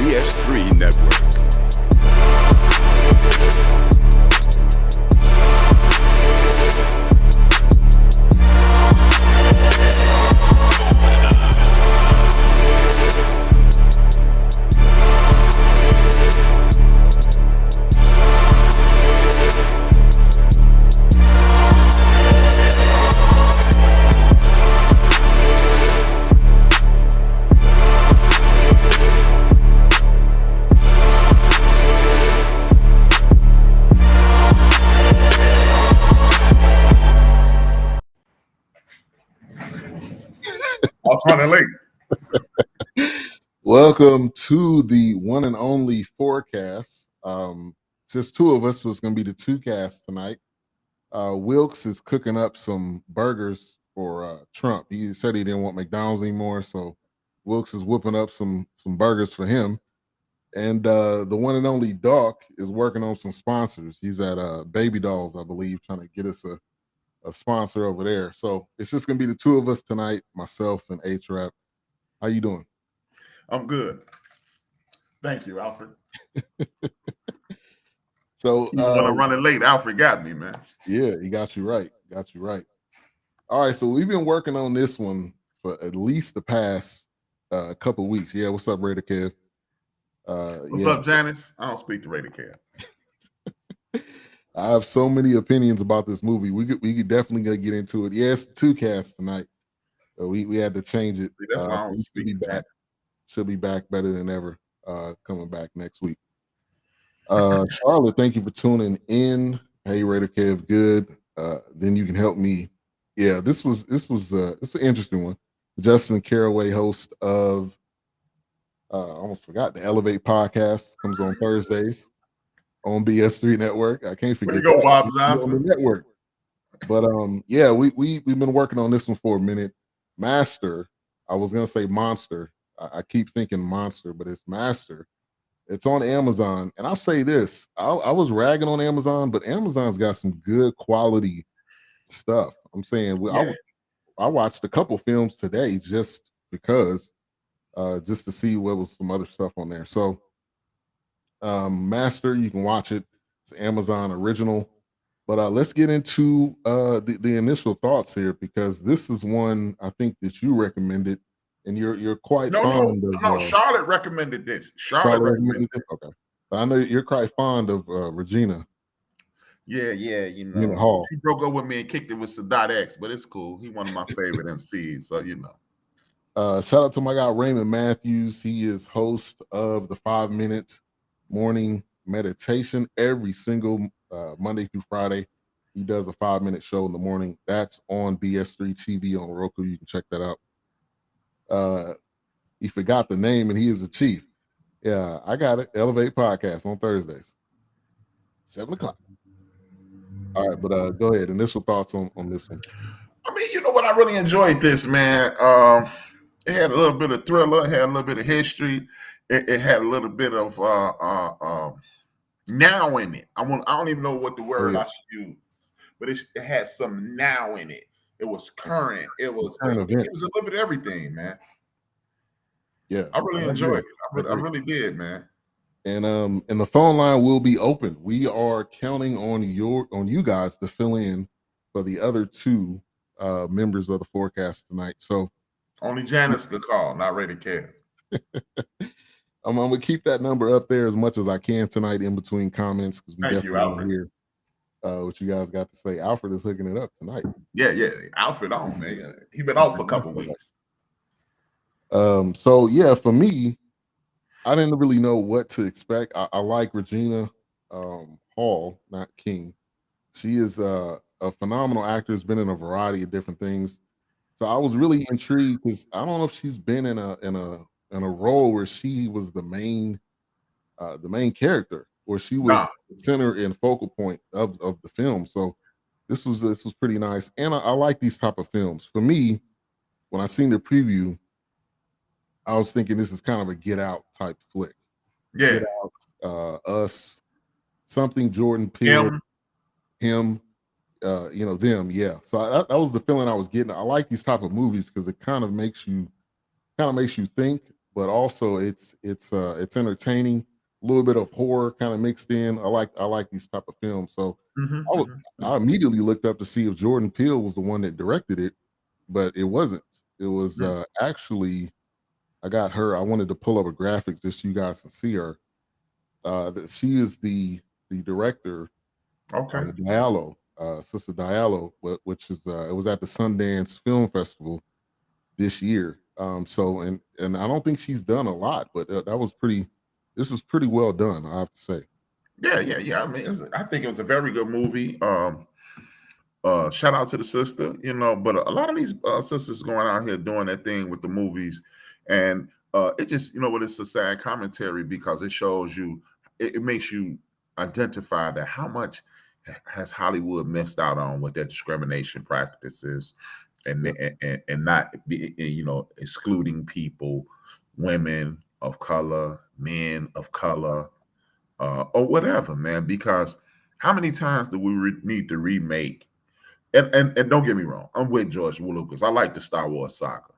BS3 Network. I was running late. Welcome to the one and only Fourcast. Just two of us, so it's going to be the two casts tonight. Wilkes is cooking up some burgers for Trump. He said he didn't want McDonald's anymore, so Wilkes is whipping up some burgers for him. And the one and only Doc is working on some sponsors. He's at Baby Dolls, I believe, trying to get us a sponsor over there. So it's just going to be the two of us tonight, myself and H-Rap. How you doing? I'm good. Thank you, Alfred. So when I'm running late, Alfred got me, man. Yeah, he got you right. All right, so we've been working on this one for at least the past couple weeks. Yeah, what's up, Raider Kev? What's up, Janice? I don't speak to Raider Kev. I have so many opinions about this movie. We could definitely gonna get into it. Yes, two casts tonight. We had to change it. That's why I don't speak to She'll be back better than ever. Coming back next week. Charlotte, thank you for tuning in. Hey, Raider Kev, good. Then you can help me. Yeah, this was it's an interesting one. Justin Caraway, host of I almost forgot the Elevate podcast, comes on Thursdays on BS3 Network. I can't forget. There you go, Bob Johnson. On the network. But yeah, we've been working on this one for a minute. Master, I was gonna say Monster. I keep thinking Monster, but it's Master. It's on Amazon, and I'll say this: I was ragging on Amazon, but Amazon's got some good quality stuff. I'm saying I watched a couple films today just because, just to see what was some other stuff on there. So, Master, you can watch it. It's Amazon original. But let's get into the initial thoughts here, because this is one I think that you recommended. And you're quite fond of. No, Charlotte recommended this. Charlotte recommended this. Okay, I know you're quite fond of Regina. Yeah, you know. Hall. He broke up with me and kicked it with Sadat X, but it's cool. He's one of my favorite MCs, so you know. Shout out to my guy Raymond Matthews. He is host of the 5-minute morning meditation every single Monday through Friday. He does a 5-minute show in the morning. That's on BS3 TV on Roku. You can check that out. He forgot the name, and he is the chief. Yeah, I got it. Elevate podcast on Thursdays, 7:00. All right, but go ahead. Initial thoughts on this one. I mean, you know what? I really enjoyed this, man. It had a little bit of thriller. It had a little bit of history. It had a little bit of now in it. I don't even know what the word I should use, but it had some now in it. It was current. It was a little bit of everything, man. Yeah, I really enjoyed it. I really did, man. And the phone line will be open. We are counting on you guys to fill in for the other two members of the Fourcast tonight. So only Janice could call, not Raider Kev. I'm gonna keep that number up there as much as I can tonight in between comments, because we definitely want to hear what you guys got to say. Alfred is hooking it up tonight. Yeah, Alfred on, man. He been off for a couple weeks. So yeah, for me, I didn't really know what to expect. I like Regina Hall, not King. She is a phenomenal actor. Has been in a variety of different things. So I was really intrigued, because I don't know if she's been in a role where she was the main character, or she was the center and focal point of the film. So this was pretty nice, and I like these type of films. For me, when I seen the preview, I was thinking this is kind of a Get Out type flick. Yeah, Get Out, Us, something Jordan Peele, him, them. Yeah, so that was the feeling I was getting. I like these type of movies because it kind of makes you think, but also it's entertaining. A little bit of horror kind of mixed in. I like these type of films. So I immediately looked up to see if Jordan Peele was the one that directed it, but it wasn't. It was actually I got her. I wanted to pull up a graphic just so you guys can see her. She is the director. Okay. Diallo, Sister Diallo, which is it was at the Sundance Film Festival this year. So and I don't think she's done a lot, but that was pretty. This was pretty well done, I have to say. Yeah. I mean, I think it was a very good movie. Shout out to the sister, but a lot of these sisters going out here doing their thing with the movies, and it just, what it's a sad commentary because it shows you, it makes you identify that how much has Hollywood missed out on with their discrimination practices, and not excluding people, women of color, men of color, or whatever, man. Because how many times do we need to remake? And don't get me wrong, I'm with George Lucas. I like the Star Wars saga.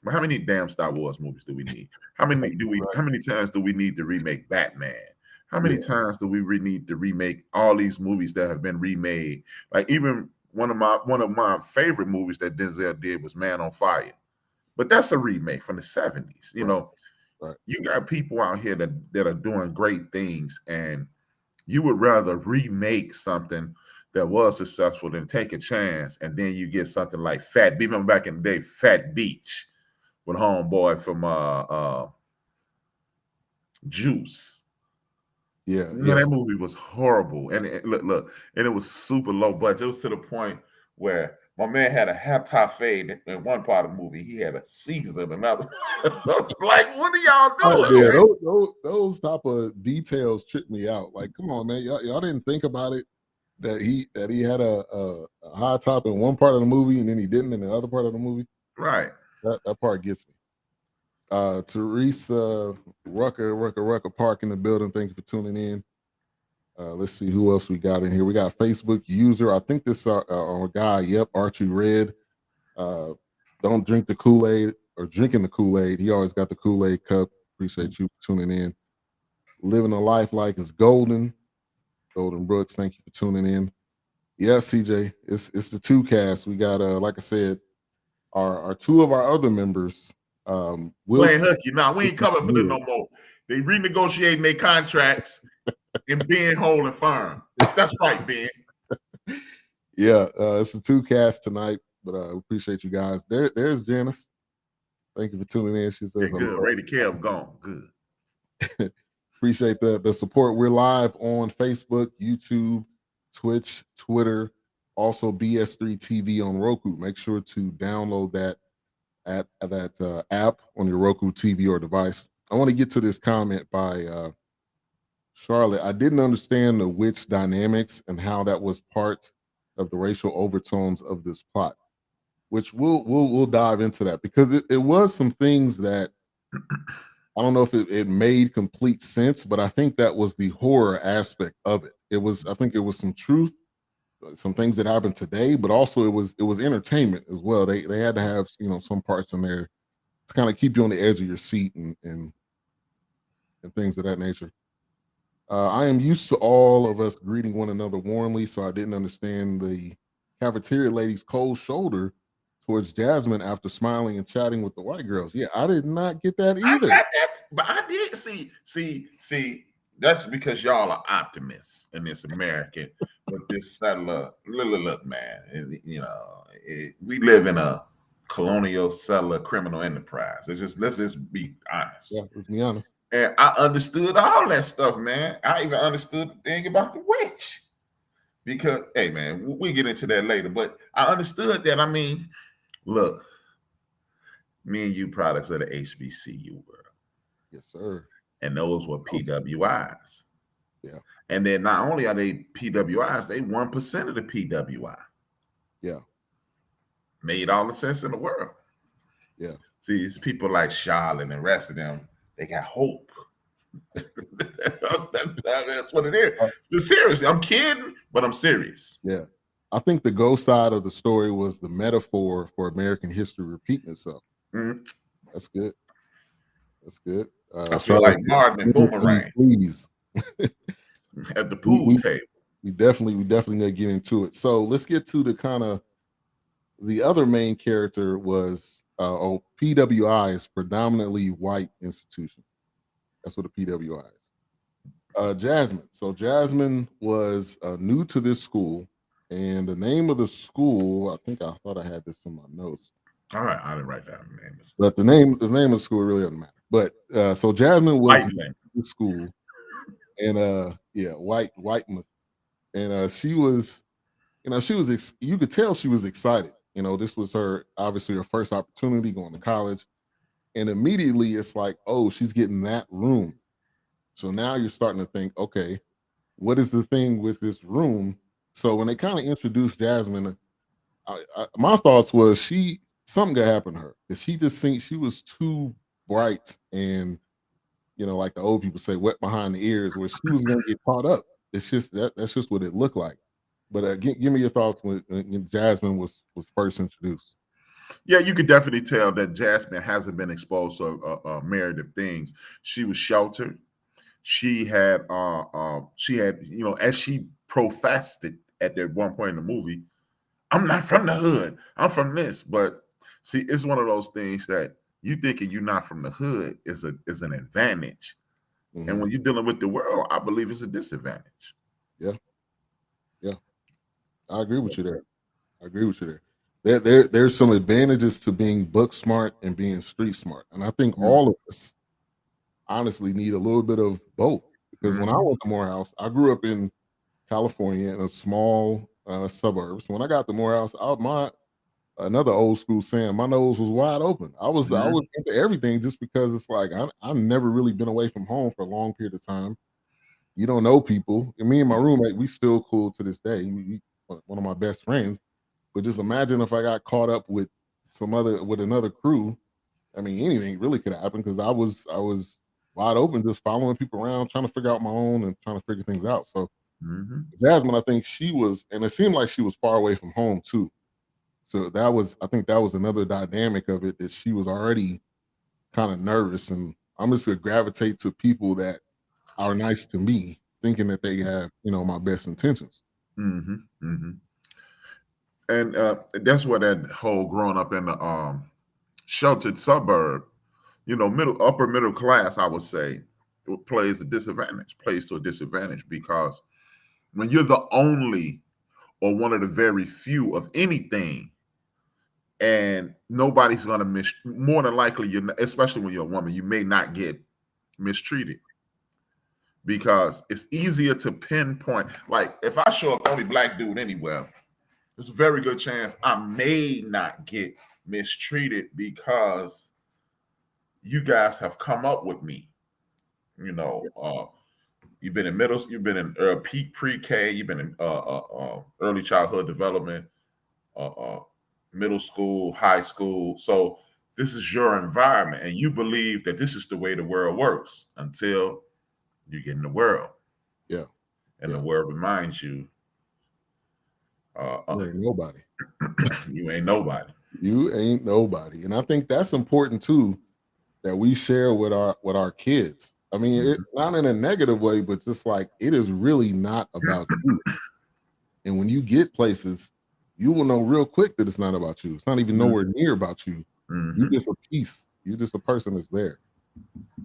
But how many damn Star Wars movies do we need? How many times do we need to remake Batman? How many times do we need to remake all these movies that have been remade? Like even one of my favorite movies that Denzel did was Man on Fire. But that's a remake from the 70s. You got people out here that are doing great things, and you would rather remake something that was successful than take a chance, and then you get something like Fat Beach. Remember back in the day, Fat Beach with homeboy from Juice. Yeah, that movie was horrible, and look, and it was super low budget. It was to the point where my man had a half top fade in one part of the movie. He had a Caesar in another. Like, what are y'all doing? Yeah, those type of details trip me out. Like, come on, man, y'all didn't think about it that he had a high top in one part of the movie and then he didn't in the other part of the movie. Right. That part gets me. Teresa Rucker Park in the building. Thank you for tuning in. Let's see who else we got in here. We got Facebook user. I think this our guy. Yep, Archie Red. Don't drink the Kool-Aid or drinking the Kool-Aid. He always got the Kool-Aid cup. Appreciate you tuning in. Living a life like it's golden. Golden Brooks, thank you for tuning in. Yeah, CJ, it's the two cast. We got like I said, our two of our other members. Playing hooky. Now we ain't coming for them no more. They renegotiating their contracts and being whole and firm. That's right, Ben. Yeah, it's the two cast tonight, but we appreciate you guys. There's Janice. Thank you for tuning in. She says, good. Ray the Kev gone. Good. Appreciate the support. We're live on Facebook, YouTube, Twitch, Twitter, also BS3 TV on Roku. Make sure to download that app on your Roku TV or device. I want to get to this comment by Charlotte. I didn't understand the witch dynamics and how that was part of the racial overtones of this plot, which we'll dive into that, because it was some things that I don't know if it made complete sense, but I think that was the horror aspect of it. I think it was some truth, some things that happened today, but also it was entertainment as well. They had to have some parts in there to kind of keep you on the edge of your seat and things of that nature. I am used to all of us greeting one another warmly, so I didn't understand the cafeteria lady's cold shoulder towards Jasmine after smiling and chatting with the white girls. Yeah, I did not get that either. I got that, but I did see. That's because y'all are optimists in this American, but this settler. Look, man. We live in a colonial settler criminal enterprise. Let's just be honest. Yeah, let's be honest. And I understood all that stuff, man. I even understood the thing about the witch. Because, hey, man, we'll get into that later. But I understood that. I mean, look, me and you products of the HBCU world. Yes, sir. And those were PWIs. Yeah. And then not only are they PWIs, they 1% of the PWI. Yeah. Made all the sense in the world. Yeah. See, it's people like Charlotte and the rest of them. They got hope. That's what it is. But seriously, I'm kidding, but I'm serious. Yeah. I think the ghost side of the story was the metaphor for American history repeating itself. Mm-hmm. That's good. That's good. I feel Charlotte, like Martin and Boomerang please. at the pool table. We definitely need to get into it. So let's get to the kind of the other main character was PWI is predominantly white institution. That's what a PWI is. Jasmine. So Jasmine was new to this school, and the name of the school, I thought I had this in my notes. All right, I didn't write down the name. But the name of the school really doesn't matter. But so Jasmine was in school, and white, and she was, you could tell she was excited. This was obviously her first opportunity going to college, and immediately it's like, oh, she's getting that room. So now you're starting to think, okay, what is the thing with this room? So when they kind of introduced Jasmine, my thoughts was something could happen to her because she just thinks she was too bright and like the old people say, wet behind the ears, where she was going to get caught up. It's just that's just what it looked like. But give me your thoughts when Jasmine was first introduced. Yeah, you could definitely tell that Jasmine hasn't been exposed to Meredith things. She was sheltered. She had, as she professed it at that one point in the movie, I'm not from the hood. I'm from this. But see, it's one of those things that you thinking you're not from the hood is an advantage. Mm-hmm. And when you're dealing with the world, I believe it's a disadvantage. Yeah. I agree with you there. There's some advantages to being book smart and being street smart. And I think all of us honestly need a little bit of both. Because when I went to Morehouse, I grew up in California in a small suburb. So when I got to Morehouse, another old school saying, my nose was wide open. I was into everything just because it's like I've never really been away from home for a long period of time. You don't know people. And me and my roommate, we still cool to this day. One of my best friends. But just imagine if I got caught up with another crew. I mean, anything really could happen because I was wide open, just following people around, trying to figure out my own and trying to figure things out. So Jasmine, I think she was, and it seemed like she was far away from home too. So I think that was another dynamic of it, that she was already kind of nervous, and I'm just gonna gravitate to people that are nice to me, thinking that they have, my best intentions. And that's what that whole growing up in the sheltered suburb, upper middle class, I would say, plays to a disadvantage, because when you're the only or one of the very few of anything, and nobody's going to more than likely, especially when you're a woman, you may not get mistreated, because it's easier to pinpoint. Like if I show up only black dude anywhere, there's a very good chance I may not get mistreated because you guys have come up with me. You've been in you've been in peak pre-K, you've been in early childhood development, middle school, high school. So this is your environment, and you believe that this is the way the world works until you get in the world. Yeah. And the world reminds you, you ain't nobody. You ain't nobody. You ain't nobody. And I think that's important too, that we share with our kids. I mean, it's not in a negative way, but just like, it is really not about you. And when you get places, you will know real quick that it's not about you. It's not even nowhere near about you. You're just a piece. You're just a person that's there.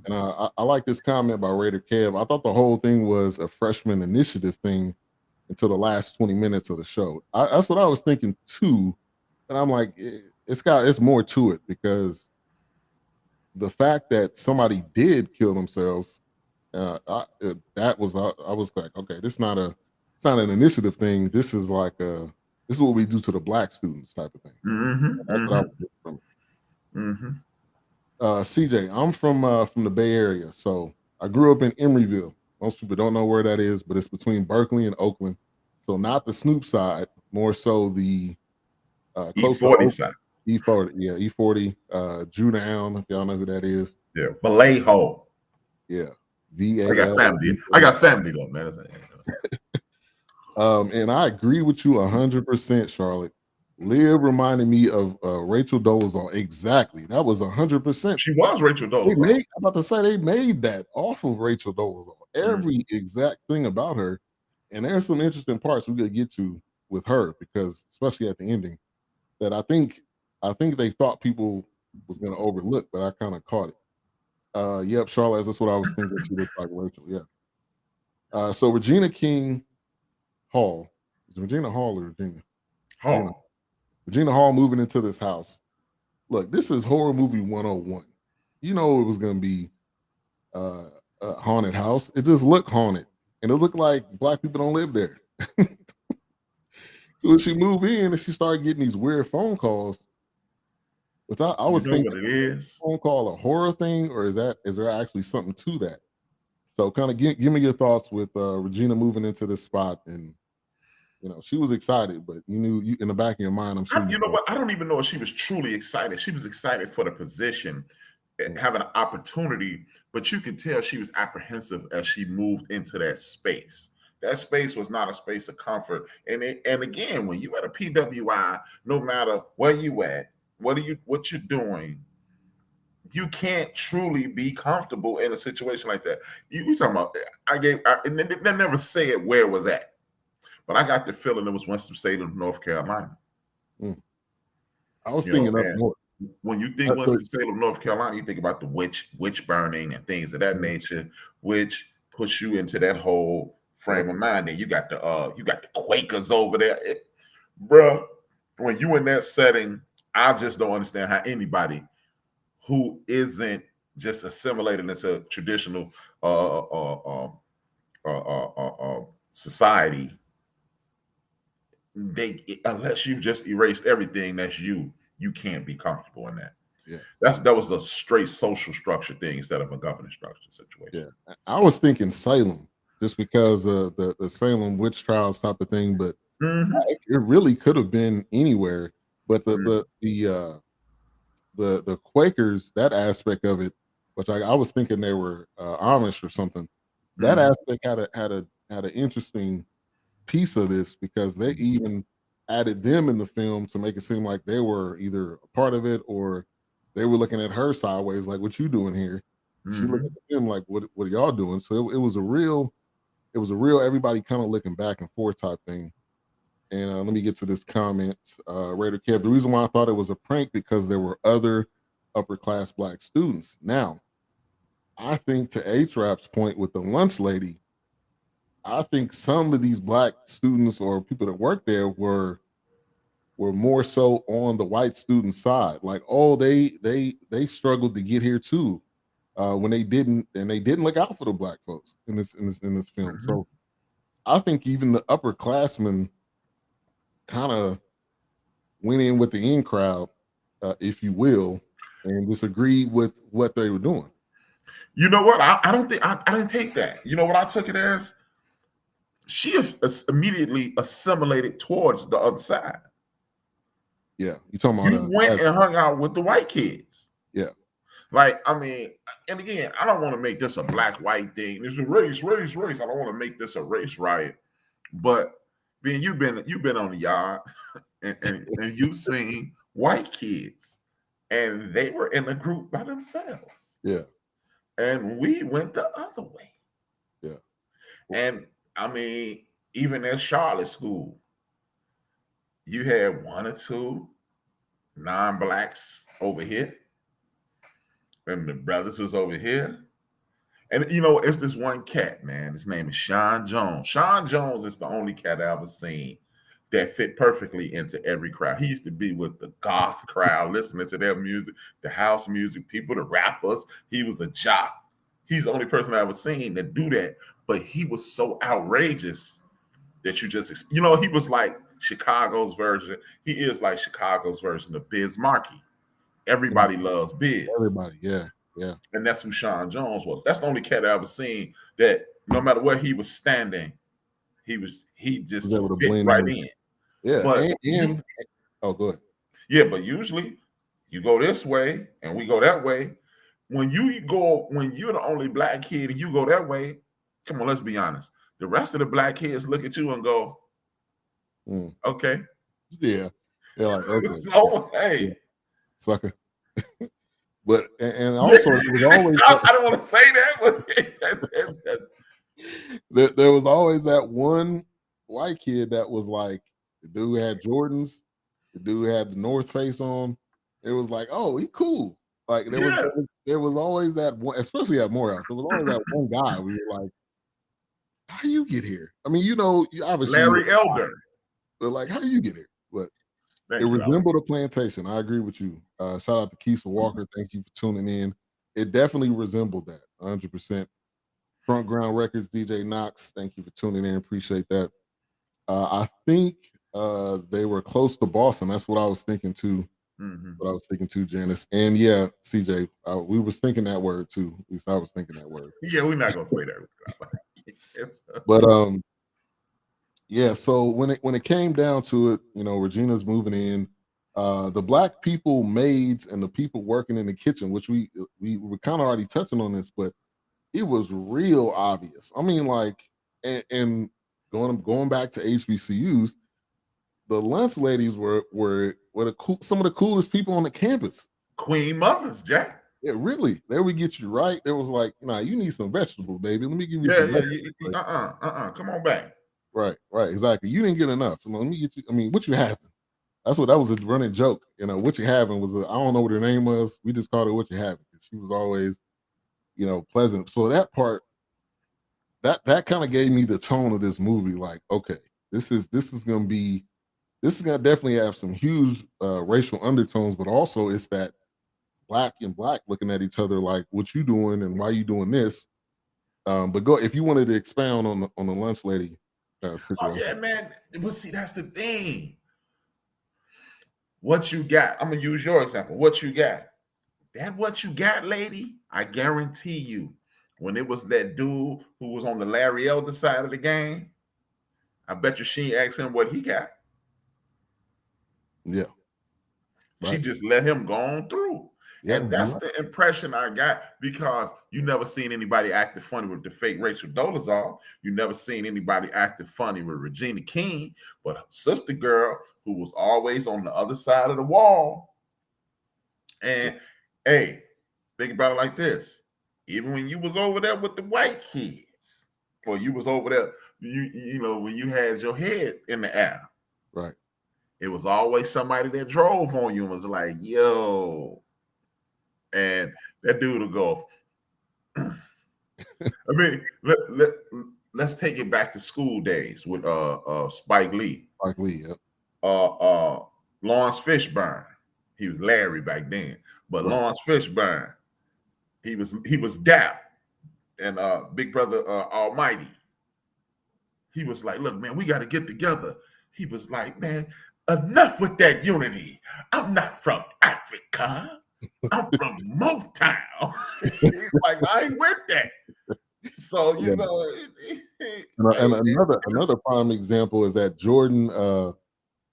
And I like this comment by Raider Kev. I thought the whole thing was a freshman initiative thing until the last 20 minutes of the show. That's what I was thinking too. And I'm like, it's more to it, because the fact that somebody did kill themselves, I was like, okay, it's not an initiative thing. This is like this is what we do to the black students type of thing. That's what I was getting from it. CJ, I'm from the Bay Area, so I grew up in Emeryville. Most people don't know where that is, but it's between Berkeley and Oakland. So not the Snoop side, more so the close E40 side. E40, yeah, E40, Drew Down, if y'all know who that is. Yeah, Vallejo. Yeah, I got family. I got family though, man. And I agree with you 100%, Charlotte. Liv reminded me of Rachel Dolezal. Exactly. That was 100%. She was Rachel They Dolezal. made, I'm about to say they made that off of Rachel Dolezal. Every exact thing about her. And there's some interesting parts we could get to with her, because especially at the ending, that I think they thought people was gonna overlook, but I kind of caught it. Yep, Charlotte, that's what I was thinking. She looked like Rachel. Yeah. So Regina King Hall. Is it Regina Hall or Regina? Regina Hall moving into this house. Look, this is horror movie 101. You know it was gonna be a haunted house. It just looked haunted, and it looked like black people don't live there. So when she moved in and she started getting these weird phone calls, which I was thinking, what it is? phone call a horror thing, or is there actually something to that? So kind of give me your thoughts with Regina moving into this spot. And she was excited, but you knew in the back of your mind, I'm sure. You know what? I don't even know if she was truly excited. She was excited for the position, having an opportunity, but you could tell she was apprehensive as she moved into that space. That space was not a space of comfort. And again, when you at a PWI, no matter where you at, what you're doing, you can't truly be comfortable in a situation like that. You talking about? And they never said where it was at, but I got the feeling it was Winston-Salem, North Carolina. I was thinking up north. When you think Winston-Salem, North Carolina, you think about the witch burning and things of that nature, which puts you into that whole frame of mind. And you got the Quakers over there, bruh. When you in that setting, I just don't understand how anybody who isn't just assimilated into traditional society, unless you've just erased everything that's you can't be comfortable in that. Yeah, that was a straight social structure thing instead of a governance structure situation. Yeah, I was thinking Salem, just because of the Salem witch trials type of thing, but it really could have been anywhere. But the Quakers, that aspect of it, which I was thinking they were Amish or something. That aspect had an interesting piece of this, because they even added them in the film to make it seem like they were either a part of it, or they were looking at her sideways, like, what you doing here? She looked at them like, what are y'all doing? So it was a real everybody kind of looking back and forth type thing. And let me get to this comment. Raider Kev, the reason why I thought it was a prank, because there were other upper class black students. Now, I think to A-Trap's point with the lunch lady, I think some of these black students or people that work there were more so on the white student side. Like, oh, they struggled to get here too, when they didn't look out for the black folks in this film. So I think even the upperclassmen kind of went in with the in crowd, if you will, and disagreed with what they were doing. You know what? I don't think I didn't take that. You know what I took it as? She immediately assimilated towards the other side. Yeah, you talking about? You went and hung out with the white kids. Yeah, like, I mean, and again, I don't want to make this a black-white thing. It's a race. I don't want to make this a race riot. But being you've been on the yard and you've seen white kids, and they were in a group by themselves. Yeah. And we went the other way. Yeah. And I mean, even at Charlotte School, you had one or two non-blacks over here, and the brothers was over here. And it's this one cat, man. His name is Sean Jones. Sean Jones is the only cat I ever seen that fit perfectly into every crowd. He used to be with the goth crowd, listening to their music, the house music people, the rappers. He was a jock. He's the only person I ever seen that do that. But he was so outrageous that you just, he was like Chicago's version. He is like Chicago's version of Biz Markie. Everybody loves Biz. Everybody, yeah. Yeah. And that's who Sean Jones was. That's the only cat I ever seen that no matter where he was standing, he just fit right in. Yeah. But oh, go ahead. Yeah, but usually you go this way and we go that way. When you're the only black kid and you go that way, come on, let's be honest. The rest of the black kids look at you and go, okay. Yeah. They're like, okay, So yeah, hey, sucker. But and yeah, also there was always I don't want to say that, but there was always that one white kid that was like, the dude had Jordans, the dude had the North Face on. It was like, oh, he cool. Like yeah, there was always that one, especially at Morehouse. There was always that one guy. We were like, how you get here? I mean, you obviously you, Larry Elder. but like, how you get here? But it Thank you, Alex. resembled a plantation. I agree with you. Shout out to Keisha Walker. Thank you for tuning in. It definitely resembled that 100%. Front Ground Records, DJ Knox. Thank you for tuning in. Appreciate that. I think they were close to Boston. That's what I was thinking too. What I was thinking too, Janice. And yeah, CJ, we was thinking that word too. At least I was thinking that word. Yeah, we're not gonna say that. But yeah. So when it came down to it, Regina's moving in. The black people maids and the people working in the kitchen, which we were kind of already touching on this, but it was real obvious. I mean, like, and going back to HBCUs, the lunch ladies were some of the coolest people on the campus. Queen mothers, Jack. Yeah, really. They would get you right. It was like, nah, you need some vegetables, baby. Let me give you Yeah, some yeah, vegetables. Come on back. Right, exactly. You didn't get enough. Let me get you. I mean, what you having? That was a running joke. What you having was I don't know what her name was. We just called her what you having because she was always, pleasant. So that part, that kind of gave me the tone of this movie. Like, okay, this is gonna definitely have some huge racial undertones, but also it's that black and black looking at each other like, what you doing and why you doing this? But go if you wanted to expound on the lunch lady situation. Oh yeah, man. But see, that's the thing. What you got? I'm gonna use your example. What you got? That what you got, lady? I guarantee you, when it was that dude who was on the Larry Elder side of the game, I bet you she asked him what he got. Yeah. She Right. just let him go on through. Yeah, And that's the impression I got because you never seen anybody acting funny with the fake Rachel Dolezal. You never seen anybody acting funny with Regina King, but her sister girl who was always on the other side of the wall. And hey, think about it like this. Even when you was over there with the white kids, or you was over there, when you had your head in the air. Right. It was always somebody that drove on you and was like, yo. And that dude will go. I mean, let's take it back to school days with Spike Lee. Spike Lee, yep. Lawrence Fishburne. He was Larry back then. But right. Lawrence Fishburne, he was Dap and Big Brother Almighty. He was like, look, man, we got to get together. He was like, man, enough with that unity. I'm not from Africa. I'm from Motown. He's like, I ain't with that. So, and another prime example is that Jordan,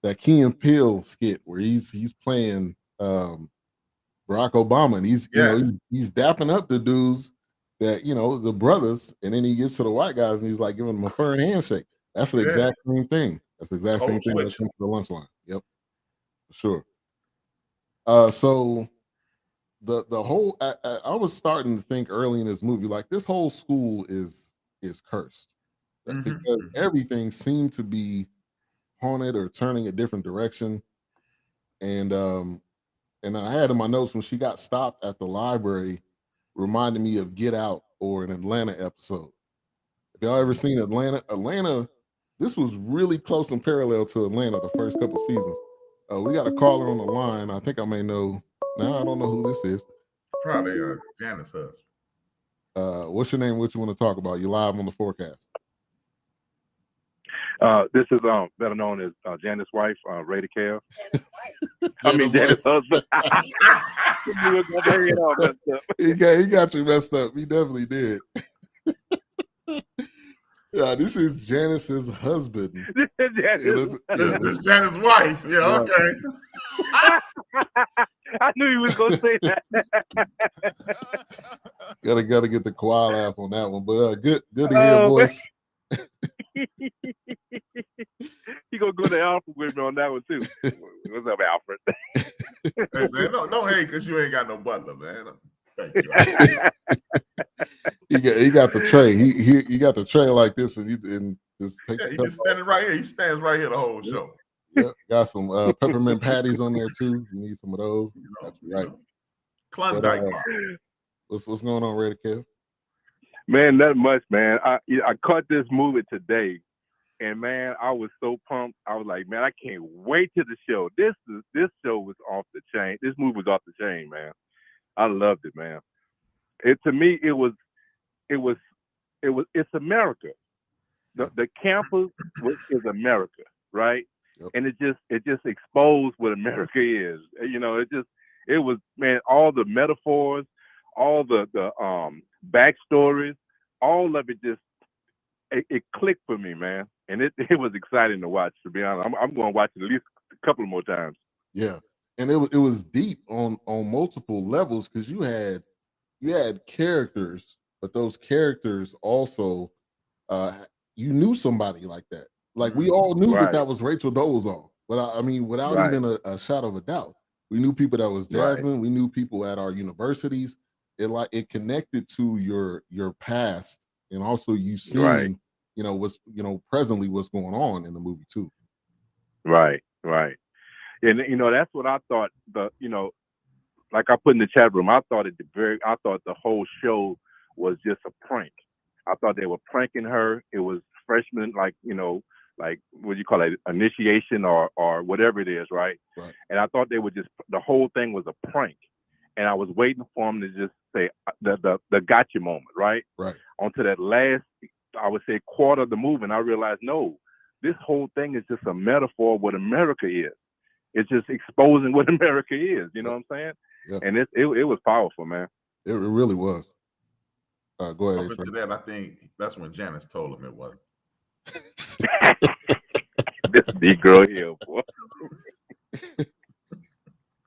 that Key and Peele skit where he's playing Barack Obama, and he's dapping up the dudes that the brothers, and then he gets to the white guys and he's like giving them a firm handshake. That's the exact same thing. That's the exact same thing that comes to the lunch line. Yep, for sure. So the whole I was starting to think early in this movie, like this whole school is cursed because everything seemed to be haunted or turning a different direction. And I had in my notes when she got stopped at the library, reminded me of Get Out or an Atlanta episode. If y'all ever seen Atlanta, this was really close and parallel to Atlanta the first couple seasons. We got a caller on the line. I think I may know. Now I don't know who this is. Probably Janice's husband. What's your name? What you want to talk about? You're live on the Fourcast. This is better known as Janice's wife, Ray the Kev. I mean Janice's husband. He got you messed up. He definitely did. Yeah, this is Janice's husband. This is Janice's wife. Yeah, okay. I knew he was gonna say that. Gotta get the quiet laugh on that one. But good to hear, boys. You gonna go to Alfred with me on that one too. What's up, Alfred? Hey man, no hate because you ain't got no butler, man. Thank you. he got the tray. He got the tray like this, and just take. Yeah, he just standing right here. He stands right here the whole show. Yep, got some peppermint patties on there too. You need some of those. Right. Klondike bar. What's going on, Red Kev? Man, not much, man. I caught this movie today, and man, I was so pumped. I was like, man, I can't wait to the show. This show was off the chain. This movie was off the chain, man. I loved it, man. To me, it's America. The campus is America, right? Yep. And it just exposed what America is. It was, man, all the metaphors, all the backstories, all of it it clicked for me, man. And it was exciting to watch, to be honest. I'm going to watch it at least a couple more times. Yeah. And it was deep on multiple levels because you had characters, but those characters also you knew somebody like that. Like we all knew that was Rachel Dolezal. But without even a shadow of a doubt. We knew people that was Jasmine. Right. We knew people at our universities. It connected to your past, and also you seeing, presently what's going on in the movie too. Right. And that's what I thought. Like I put in the chat room, I thought the whole show was just a prank. I thought they were pranking her. It was freshman, like what do you call it, initiation or whatever it is, right? And I thought they would the whole thing was a prank. And I was waiting for them to just say the gotcha moment, right? Right. Onto that last, I would say, quarter of the movie, and I realized, no, this whole thing is just a metaphor of what America is. It's just exposing what America is. You know what I'm saying? Yep. And it was powerful, man. It really was. Go ahead. Up into that, I think that's when Janice told him it wasn't. This Negro here, boy.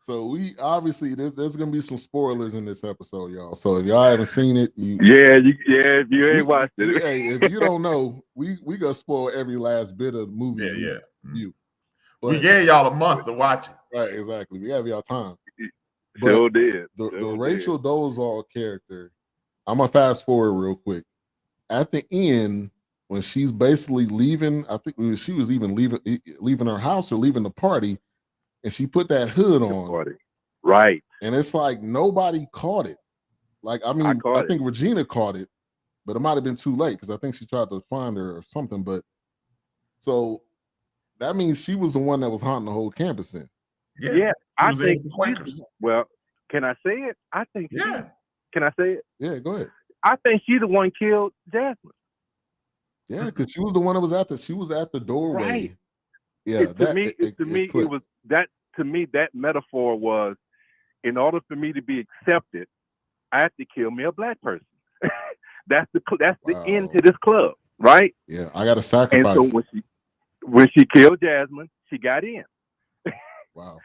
So we obviously there's gonna be some spoilers in this episode, y'all. So if y'all haven't seen it, if you ain't watched it, if you don't know, we gonna spoil every last bit of the movie. Review. But we gave y'all a month to watch it. Right, exactly. We have y'all time. Sure did. The Rachel Dolezal character, I'm gonna fast forward real quick. At the end, when she's basically leaving, I think she was even leaving her house or leaving the party, and she put that hood on. Right. And it's like nobody caught it. Like, I think Regina caught it, but it might have been too late because I think she tried to find her or something. But so that means she was the one that was haunting the whole campus in. Yeah. I think. Well, can I say it? I think. Yeah. Can I say it? Yeah, go ahead. I think she's the one killed Jasmine. Yeah, because she was the one that was at the doorway. Right. Yeah. To me, that metaphor was, in order for me to be accepted, I have to kill me a black person. That's the end to this club, right? Yeah, I got to sacrifice. And so when she killed Jasmine, she got in. Wow.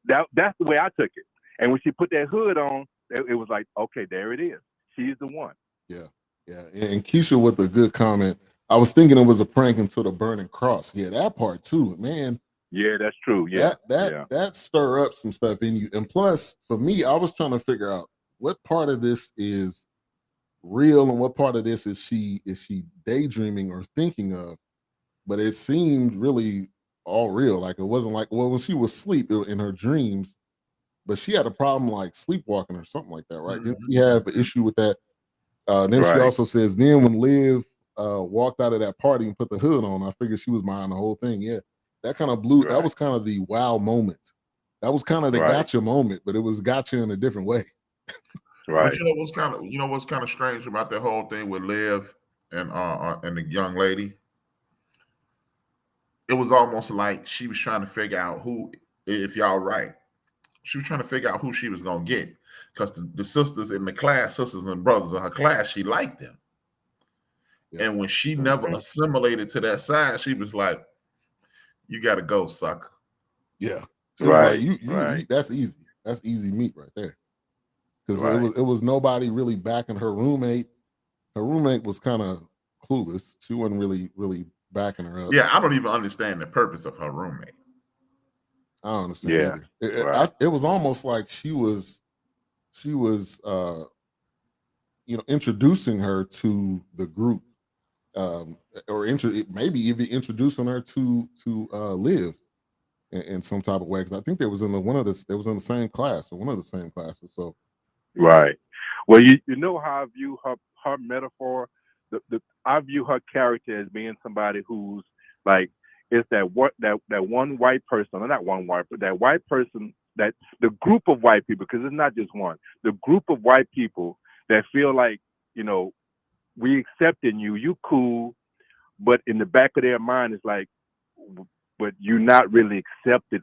That's the way I took it. And when she put that hood on, it was like, okay, there it is. She's the one. Yeah. And Keisha with a good comment. I was thinking it was a prank until the burning cross. Yeah, that part too, man. Yeah, that's true. Yeah, that stir up some stuff in you. And plus, for me, I was trying to figure out what part of this is real and what part of this is she daydreaming or thinking of. But it seemed really all real. Like it wasn't like, well, when she was asleep in her dreams, but she had a problem like sleepwalking or something like that, right? Mm-hmm. Didn't she have an issue with that? Then she also says, then when Liv walked out of that party and put the hood on, I figured she was behind the whole thing. Yeah, that kind of blew. Right. That was kind of the wow moment. That was kind of the gotcha moment, but it was gotcha in a different way. Right. But you know what's kind of strange about that whole thing with Liv and the young lady? It was almost like she was trying to figure out who, if y'all right, she was trying to figure out who she was gonna get. Because the sisters in the class, sisters and brothers in her class, she liked them. Yeah. And when she never assimilated to that side, she was like, you got to go, sucker. Yeah. Right. Like, that's easy. That's easy meat right there. Because it was nobody really backing her roommate. Her roommate was kind of clueless. She wasn't really backing her up. Yeah, I don't even understand the purpose of her roommate. I don't understand either. Right. It was almost like she was introducing her to the group, or maybe even introducing her to Liv in some type of way. Because I think there was in the same class or one of the same classes. So Right. Well, you know how I view her metaphor. I view her character as being somebody who's like, it's that one white person, or not one white, but that white person, that the group of white people, because it's not just one, the group of white people that feel like, we accepting you cool, but in the back of their mind it's like, but you're not really accepted.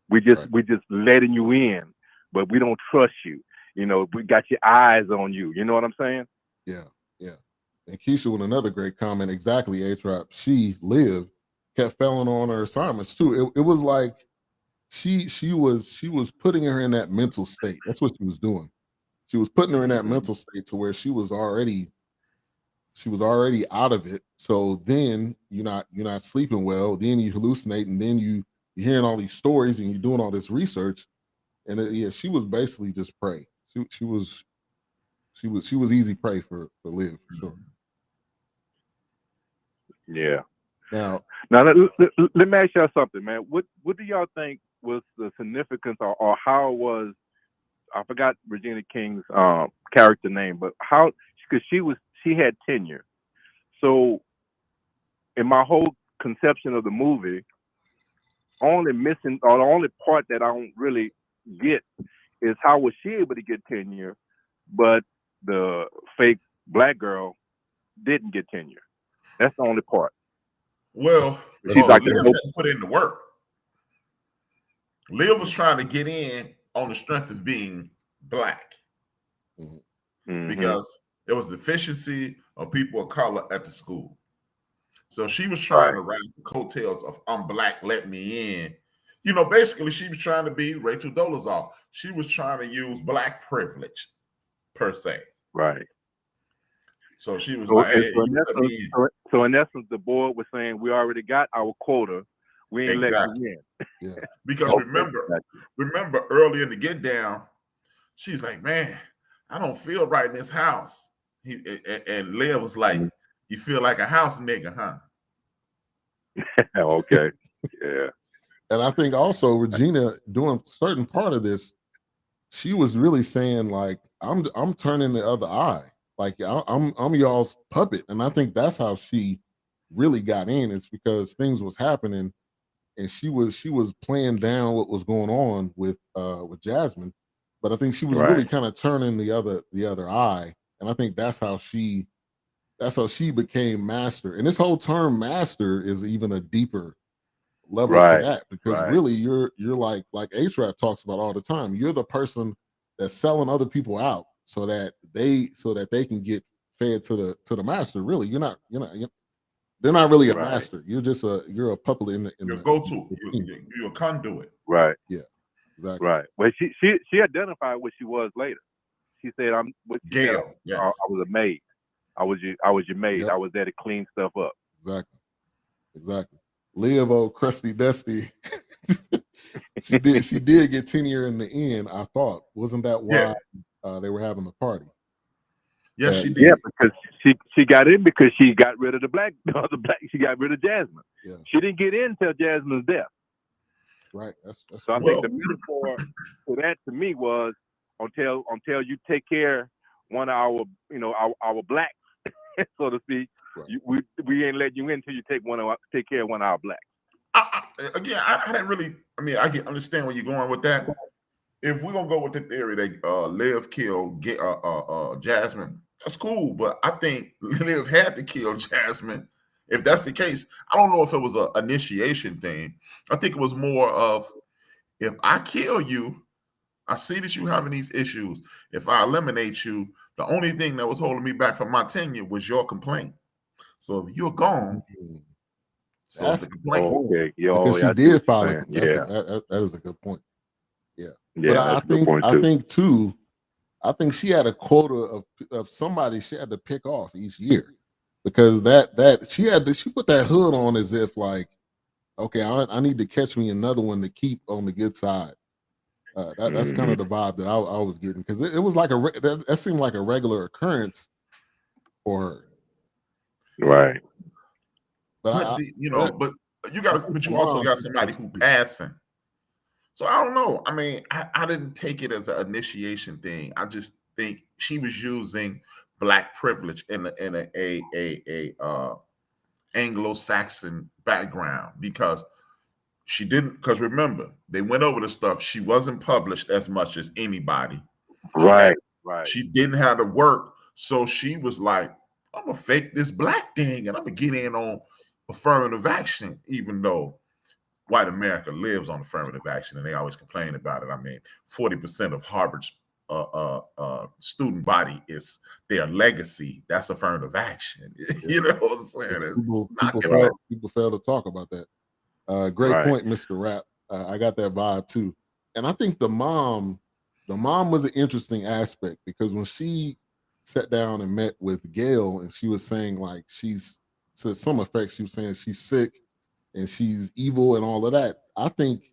We just letting you in, but we don't trust you. We got your eyes on you. You know what I'm saying? yeah. And Keisha with another great comment. Exactly, A-Trap. She Liv kept failing on her assignments too. It was like she was putting her in that mental state. That's what she was doing. She was putting her in that mental state to where she was already out of it. So then you're not sleeping well. Then you hallucinate, and then you're hearing all these stories, and you're doing all this research. And she was basically just prey. She was easy prey for Liv, for sure. Yeah. Now let me ask y'all something, man. What do y'all think was the significance, or how it was? I forgot Regina King's character name, but how, because she had tenure. So in my whole conception of the movie, the only part that I don't really get is how was she able to get tenure, but the fake black girl didn't get tenure. That's the only part. Well, She's like Liv had to put in the work. Liv was trying to get in on the strength of being black, because there was deficiency of people of color at the school. So she was trying to ride the coattails of "I'm black, let me in." Basically she was trying to be Rachel Dolezal. She was trying to use black privilege, per se. Right. So she was so in essence, the board was saying, we already got our quota. We ain't letting you in. Yeah. Because remember early in the get down, she was like, man, I don't feel right in this house. And Liv was like, you feel like a house nigga, huh? Okay. Yeah. And I think also Regina doing certain part of this, she was really saying like, I'm turning the other eye. Like I'm y'all's puppet. And I think that's how she really got in. It's because things was happening, and she was playing down what was going on with Jasmine. But I think she was really kind of turning the other eye. And I think that's how she became master. And this whole term master is even a deeper level to that, because really you're like A-Trap talks about all the time. You're the person that's selling other people out so that they can get fed to the master. Really, they're not really a master. You're just you're a puppet in the go-to. You're a conduit. Right. Yeah. Exactly. Right. Well, she identified what she was later. She said, Gail. Yes. I was a maid. I was your maid. Yep. I was there to clean stuff up. Exactly. Liv, old crusty dusty. she did get tenure in the end, I thought. Wasn't that why they were having the party? Yes, she did. Yeah, because she got in because she got rid of the black. She got rid of Jasmine. Yeah. She didn't get in until Jasmine's death. Right. That's so I think the metaphor for that to me was until you take care one of our blacks, so to speak. Right. We ain't letting you in until you take care of one of our blacks. I didn't really. I mean, I can understand where you're going with that. If we're gonna go with the theory that Liv killed Jasmine, that's cool. But I think Liv had to kill Jasmine. If that's the case, I don't know if it was an initiation thing. I think it was more of, if I kill you, I see that you having these issues. If I eliminate you, the only thing that was holding me back from my tenure was your complaint. So if you're gone, so that's the complaint. Okay. Because she did file a complaint. That is a good point. Yeah. But I think too, I think she had a quota of somebody she had to pick off each year. because she put that hood on as if like, okay, I need to catch me another one to keep on the good side. That's kind of the vibe that I was getting, because it was like that seemed like a regular occurrence for her. Right. But you also got somebody who passing. So I don't know. I mean, I didn't take it as an initiation thing. I just think she was using Black privilege in a Anglo-Saxon background, because she didn't. Because remember, they went over the stuff. She wasn't published as much as anybody. Right. She didn't have to work, so she was like, "I'm gonna fake this Black thing, and I'm gonna get in on affirmative action," even though white America lives on affirmative action, and they always complain about it. I mean, 40% of Harvard's student body is their legacy. That's affirmative action. You know what I'm saying? People fail to talk about that. Great point, Mr. Rapp. I got that vibe too, and I think the mom was an interesting aspect, because when she sat down and met with Gail, and she was saying like she's, to some effect, she was saying she's sick and she's evil and all of that. I think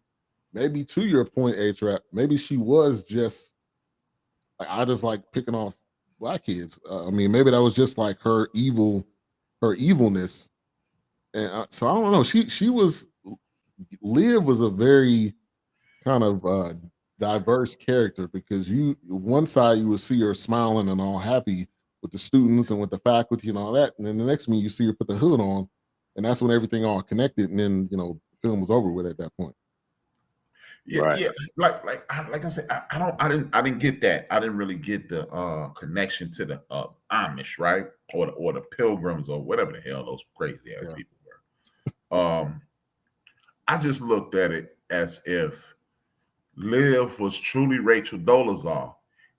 maybe, to your point, A-Trap, maybe she was just, I just like picking off Black kids. I mean, maybe that was just like her evilness. And so I don't know. Liv was a very kind of diverse character, because one side you would see her smiling and all happy with the students and with the faculty and all that, and then the next minute you see her put the hood on, and that's when everything all connected, and then the film was over with at that point. Yeah. Like I said, I didn't get that. I didn't really get the connection to the Amish, right, or the Pilgrims, or whatever the hell those crazy ass people were. I just looked at it as if Liv was truly Rachel Dolezal,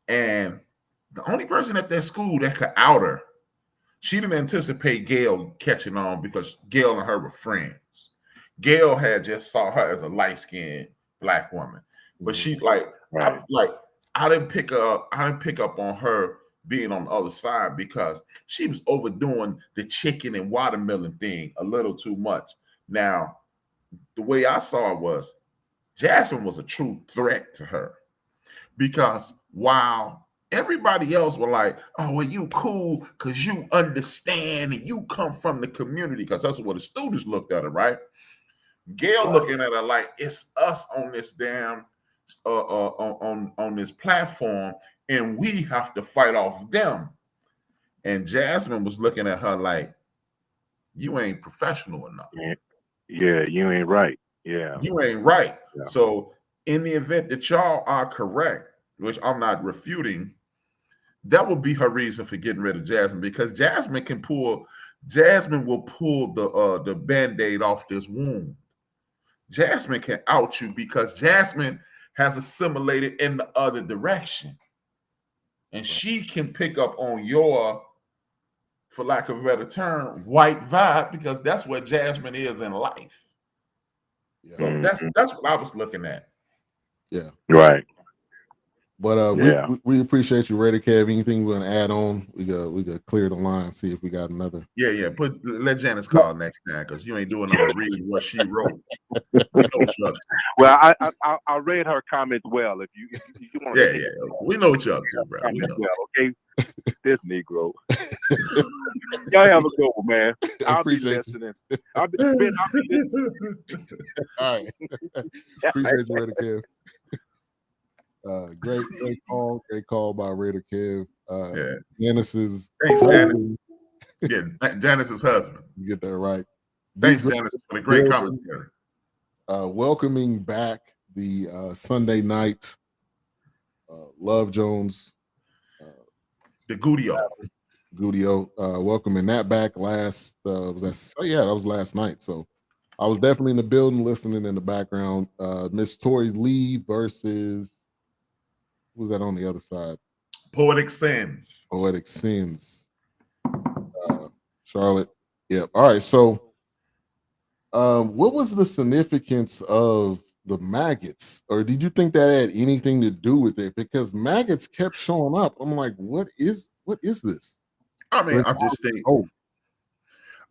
and the only person at that school that could out her. She didn't anticipate Gail catching on, because Gail and her were friends. Gail had just saw her as a light-skinned Black woman, but she I didn't pick up on her being on the other side, because she was overdoing the chicken and watermelon thing a little too much. Now, the way I saw it was, Jasmine was a true threat to her, because while everybody else were like, "Oh, well, you cool because you understand and you come from the community," because that's what the students looked at her, right? Gail looking at her like, it's us on this damn on this platform, and we have to fight off them. And Jasmine was looking at her like, you ain't professional enough. Yeah, you ain't right. Yeah, you ain't right. Yeah. So in the event that y'all are correct, which I'm not refuting, that would be her reason for getting rid of Jasmine, because Jasmine will pull the Band-Aid off this wound. Jasmine can out you, because Jasmine has assimilated in the other direction. And she can pick up on your, for lack of a better term, white vibe, because that's what Jasmine is in life. Yeah. So that's what I was looking at. Yeah. Right. But we appreciate you, Raider Kev. Anything you want to add on? We got clear the line, see if we got another. Yeah. Let Janice call next time, because you ain't doing no reading what she wrote. We know what you're up to. Well, I read her comments well. If you want to, we know what you're up to, bro. We know. Well, okay, this Negro. Y'all have a good one, man. I'll be listening. I'll be listening. All right. Appreciate you, Raider Kev. Great call by Raider Kev. Janice's Janice. Yeah, Janice's husband. You get that right. Thanks, Janice, for the great commentary. Welcoming back the Sunday night Love Jones. The Gudio. Welcoming that back that was last night. So I was definitely in the building listening in the background. Miss Tori Lee versus, who was that on the other side? Poetic Sins. Charlotte. Yep. All right. So what was the significance of the Maggots? Or did you think that had anything to do with it? Because Maggots kept showing up. I'm like, what is this? I mean, I just think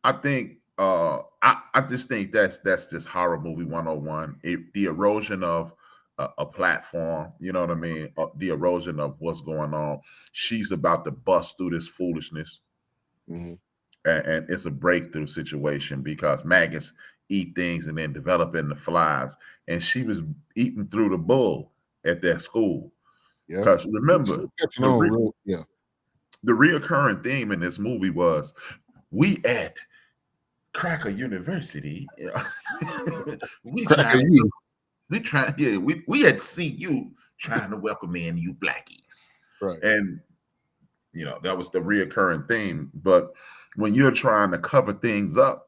I think I just think that's just horror movie 101. The erosion of a platform, you know what I mean? The erosion of what's going on. She's about to bust through this foolishness, Mm-hmm. and it's a breakthrough situation because maggots eat things and then develop into flies, and she was eating through the bull at that school. Yeah. Because She remember, was catching on real, yeah. the reoccurring theme in this movie was we at Cracker University. we Cracker trying you. we trying yeah, we had seen you trying to welcome in you blackies. Right. And you know, that was the reoccurring theme. But when you're trying to cover things up,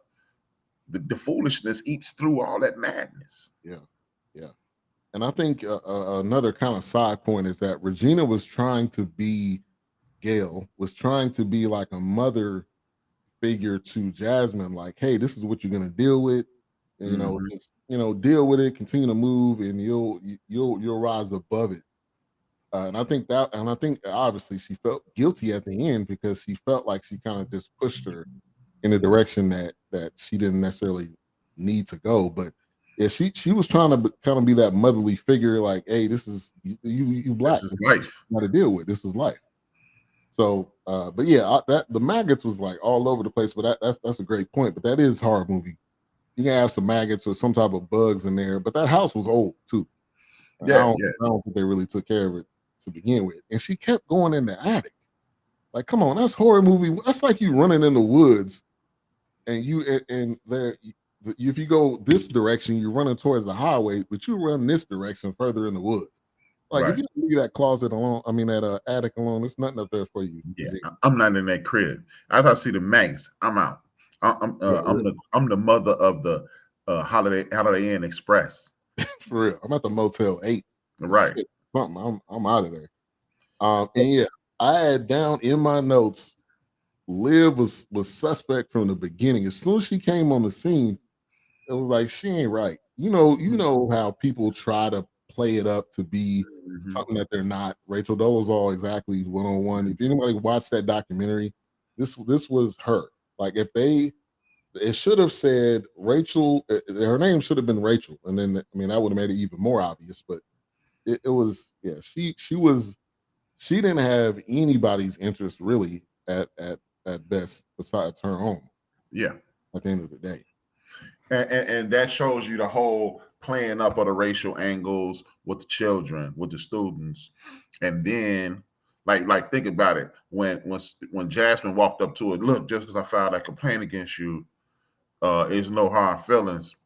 the foolishness eats through all that madness. Yeah. Yeah. And I think another kind of side point is that Regina was trying to be Gail, was trying to be like a mother figure to Jasmine, like, hey, this is what you're gonna deal with. And, Mhm. just, deal with it, continue to move, and you'll rise above it. And I think obviously she felt guilty at the end because she felt like she kind of just pushed her in a direction that she didn't necessarily need to go. But yeah, she was trying to kind of be that motherly figure, like, hey, this is you black, This is life. got to deal with. This is life. So, but yeah, that the maggots was like all over the place. But that's a great point. But that is horror movie. You can have some maggots or some type of bugs in there. But that house was old too. Yeah, I don't think they really took care of it to begin with. And she kept going in the attic. Like, come on, that's horror movie. That's like you running in the woods, and there. If you go this direction, you're running towards the highway, but you run this direction further in the woods. Like, if right. you leave that closet alone, I mean that attic alone, there's nothing up there for you. Yeah, I'm not in that crib. After I see the maggots, I'm out. I'm the mother of the Holiday Inn Express. For real. I'm at the Motel 8. Right. Something. I'm out of there. And yeah, I had down in my notes, Liv was suspect from the beginning. As soon as she came on the scene, it was like she ain't right. You know how people try to play it up to be something that they're not. Rachel Dolezal exactly 101. If anybody watched that documentary, this was her. Like it should have said Rachel. Her name should have been Rachel, and then that would have made it even more obvious. But it was she didn't have anybody's interest really at best besides her own. Yeah. At the end of the day. And that shows you the whole playing up of the racial angles with the children, with the students. And then like think about it. When Jasmine walked up to her, look, just because I filed that complaint against you, is no hard feelings,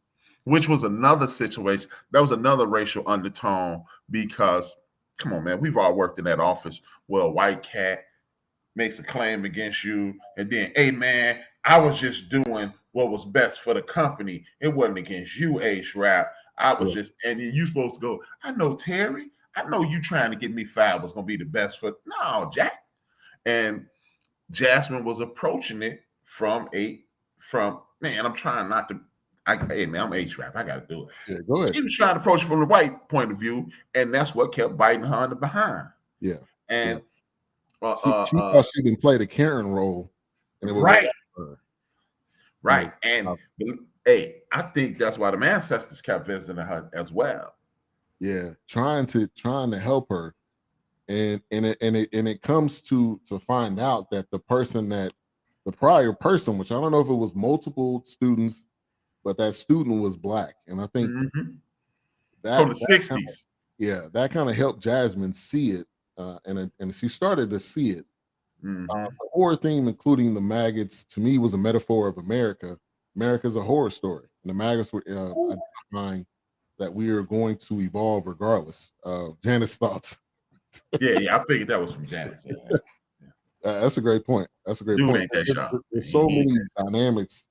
which was another situation. That was another racial undertone because come on, man, we've all worked in that office where a white cat makes a claim against you, and then, hey man, I was just doing what was best for the company. It wasn't against you, H-Rap. I was just, and then you supposed to go, I know Terry, I know you trying to get me fired was gonna be the best for no, Jack. And Jasmine was approaching it from man, I'm trying not to. Hey man, I'm H-Rap. I gotta do it. Yeah, go ahead. She was trying to approach it from the white point of view, and that's what kept biting her in the behind. Yeah, and she thought she didn't play the Karen role, and it was right, her. Right. And hey, I think that's why the ancestors kept visiting her as well. Yeah, trying to help her, and it comes to find out that the prior person, which I don't know if it was multiple students, but that student was black, and I think that from the 60s. That kind of helped Jasmine see it, and she started to see it. The horror theme, including the maggots, to me was a metaphor of America. America's a horror story, and the maggots were identifying that we are going to evolve regardless. Janice thoughts. I figured that was from Janice. Yeah. That's a great point. That's a great Dude point. ain't that sharp. There's so many dynamics.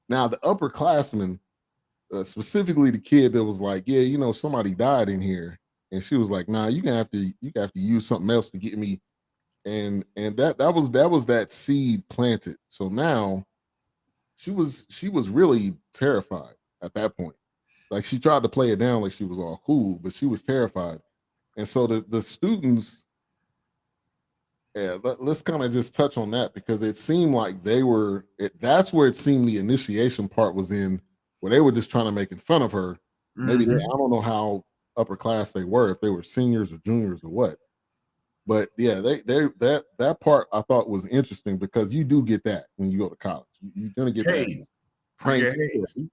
Now, the upperclassmen, specifically the kid that was like, yeah, somebody died in here, and she was like, nah, you have to use something else to get me. And that was that seed planted. So now she was really terrified at that point. Like, she tried to play it down like she was all cool, but she was terrified. And so the students, Yeah, let's kind of just touch on that because it seemed like they were. That's where it seemed the initiation part was in, where they were just trying to making fun of her. Maybe I don't know how upper class they were, if they were seniors or juniors or what. But yeah, that part I thought was interesting because you do get that when you go to college. You're gonna get that prank. I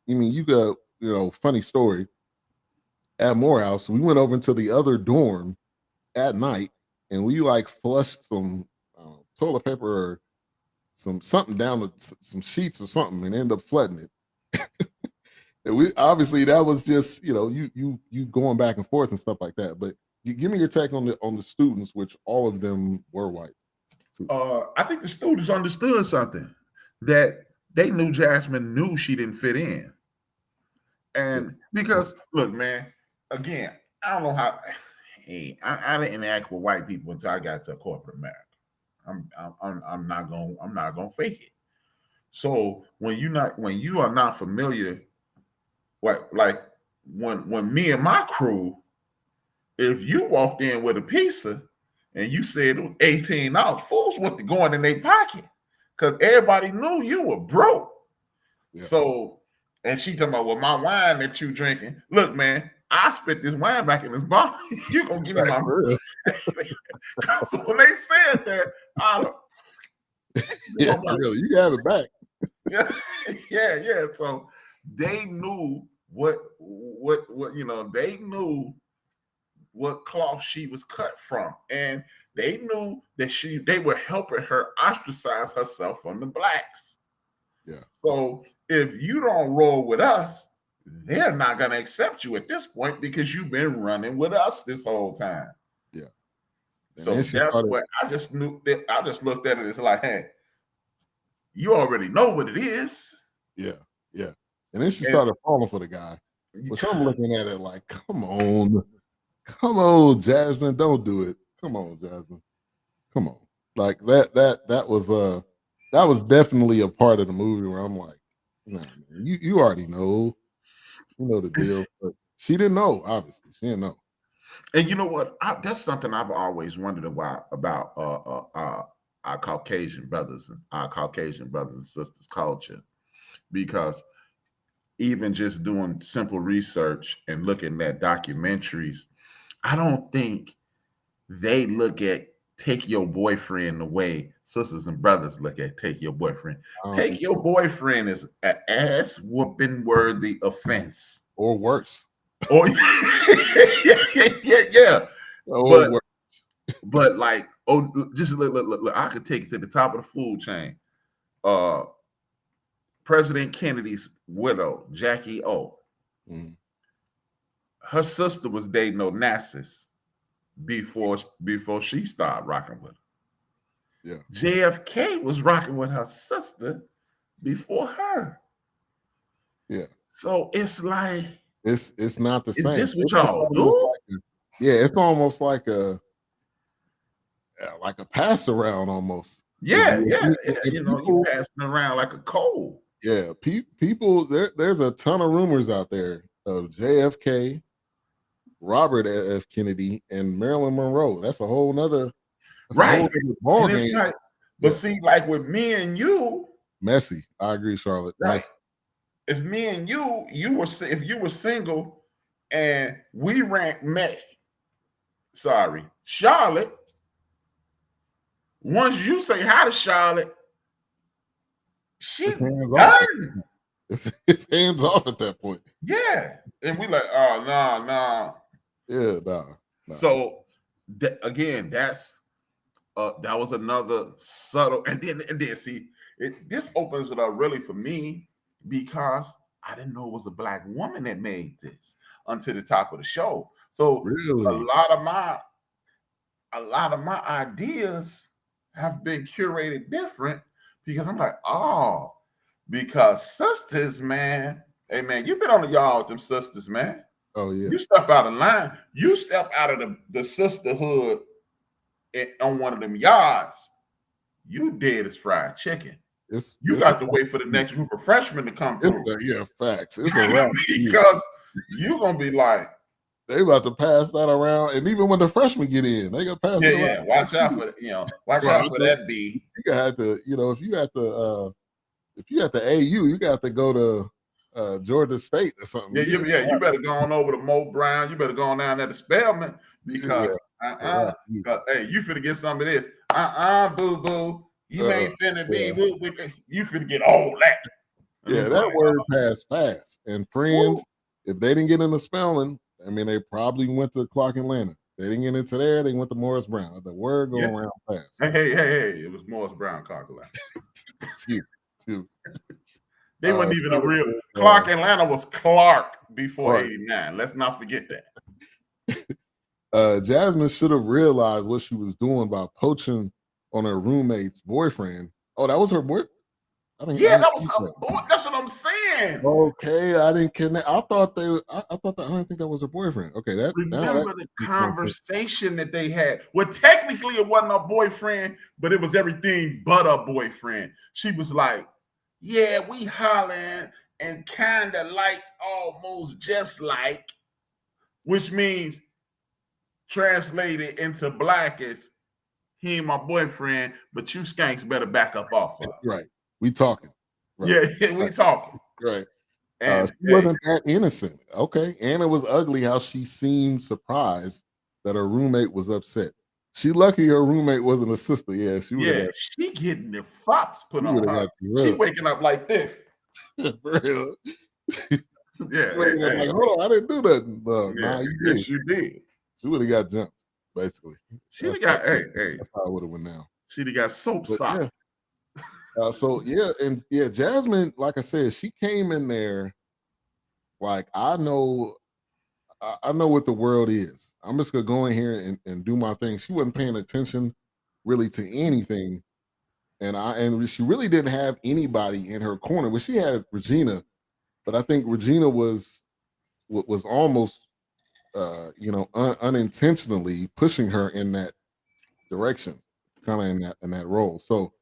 mean, you go, funny story. At Morehouse, we went over into the other dorm at night, and we like flushed some toilet paper or something down with some sheets or something, and end up flooding it. And we obviously that was just you going back and forth and stuff like that. But give me your take on the students, which all of them were white. I think the students understood something, that they knew Jasmine knew she didn't fit in, and because look, man, again, I don't know how. Hey, I didn't interact with white people until I got to corporate America. I'm not gonna fake it. So when you are not familiar, like when me and my crew, if you walked in with a pizza and you said it was $18, fools went to going in their pocket because everybody knew you were broke. Yeah. So, and she talking about, well, my wine that you drinking. Look, man, I spit this wine back in this bottle. You gonna give me my money? So when they said that, really, you have it back. Yeah. So they knew what they knew what cloth she was cut from, and they knew that they were helping her ostracize herself from the blacks. Yeah. So if you don't roll with us, they're not going to accept you at this point because you've been running with us this whole time. Yeah. So that's what I just knew. That I just looked at it as like, hey, you already know what it is. Yeah. And then she started falling for the guy. Which I'm looking at it like, come on, Jasmine, don't do it. Come on, Jasmine. Come on. Like that was definitely a part of the movie where I'm like, nah, man, you already know. You know the deal. But she didn't know, obviously. She didn't know. And you know what? That's something I've always wondered about our Caucasian brothers and sisters culture, because even just doing simple research and looking at documentaries, I don't think they look at take your boyfriend the way sisters and brothers look at take your boyfriend. Take your boyfriend is an ass whooping worthy offense. Or worse. Or yeah. But like, just look, I could take it to the top of the food chain. President Kennedy's widow, Jackie O. Mm. Her sister was dating Onassis before she started rocking with her. Yeah. JFK was rocking with her sister before her. Yeah. So it's like it's not the same. Is this what y'all do? It's almost like a pass around almost. Yeah. You passing around like a cold. Yeah, people. There's a ton of rumors out there of JFK, Robert F. Kennedy, and Marilyn Monroe. That's a whole nother ball game. Like, but see, like with me and you, messy. I agree, Charlotte. Right. Messy. If me and if you were single, and we met Charlotte. Once you say hi to Charlotte, she's done. It's hands off at that point. Yeah. And we like, oh, no. Yeah, nah. So again, that was another subtle, and then see, this opens it up really for me, because I didn't know it was a black woman that made this until the top of the show. So really? a lot of my ideas have been curated different, because I'm like, oh, because sisters, man. Hey, man, you've been on the yard with them sisters, man. Oh, yeah. You step out of line. You step out of the sisterhood on one of them yards. You dead as fried chicken. You got to wait for the next group of freshmen to come through. Yeah, facts. It's a wrap. Because you're going to be like, They about to pass that around, and even when the freshmen get in, they gonna pass it around. Yeah. Watch out for watch out for that B. You gotta have to, if you at the AU, you got to go to Georgia State or something. Yeah, you better go on over to Mo Brown. You better go on down there to Spelman because hey, you finna get some of this. Boo boo. You ain't finna be. You finna get all that. And yeah, that word passed fast. And friends, if they didn't get into Spelman, I mean, they probably went to Clark Atlanta. They didn't get into there. They went to Morris Brown. The word going around fast. Hey! It was Morris Brown, Clark Atlanta. They weren't even a real Clark Atlanta was Clark before '89. Let's not forget that. Jasmine should have realized what she was doing by poaching on her roommate's boyfriend. Oh, that was her boyfriend? That's what I'm saying. Okay, I didn't connect. I didn't think that was her boyfriend. Okay, remember the conversation that they had. Well, technically it wasn't a boyfriend, but it was everything but a boyfriend. She was like, yeah, we hollering and kind of like almost just like, which means translated into black is he ain't my boyfriend, but you skanks better back up off of. Right. We talking. Right. Yeah, we talking. Right. And she wasn't that innocent. Okay. And it was ugly how she seemed surprised that her roommate was upset. She lucky her roommate wasn't a sister. Yeah, she getting the fops put on her. She waking up like this. For real. Waking up like, hold on, I didn't do that. Yes, you did. She would have got jumped, basically. She'd have got that's how it would have went down. She'd have got soap socks. Jasmine, like I said, she came in there like I know what the world is. I'm just gonna go in here and do my thing. She wasn't paying attention really to anything, and she really didn't have anybody in her corner. Well, she had Regina, but I think Regina was almost unintentionally pushing her in that direction, kind of in that role. So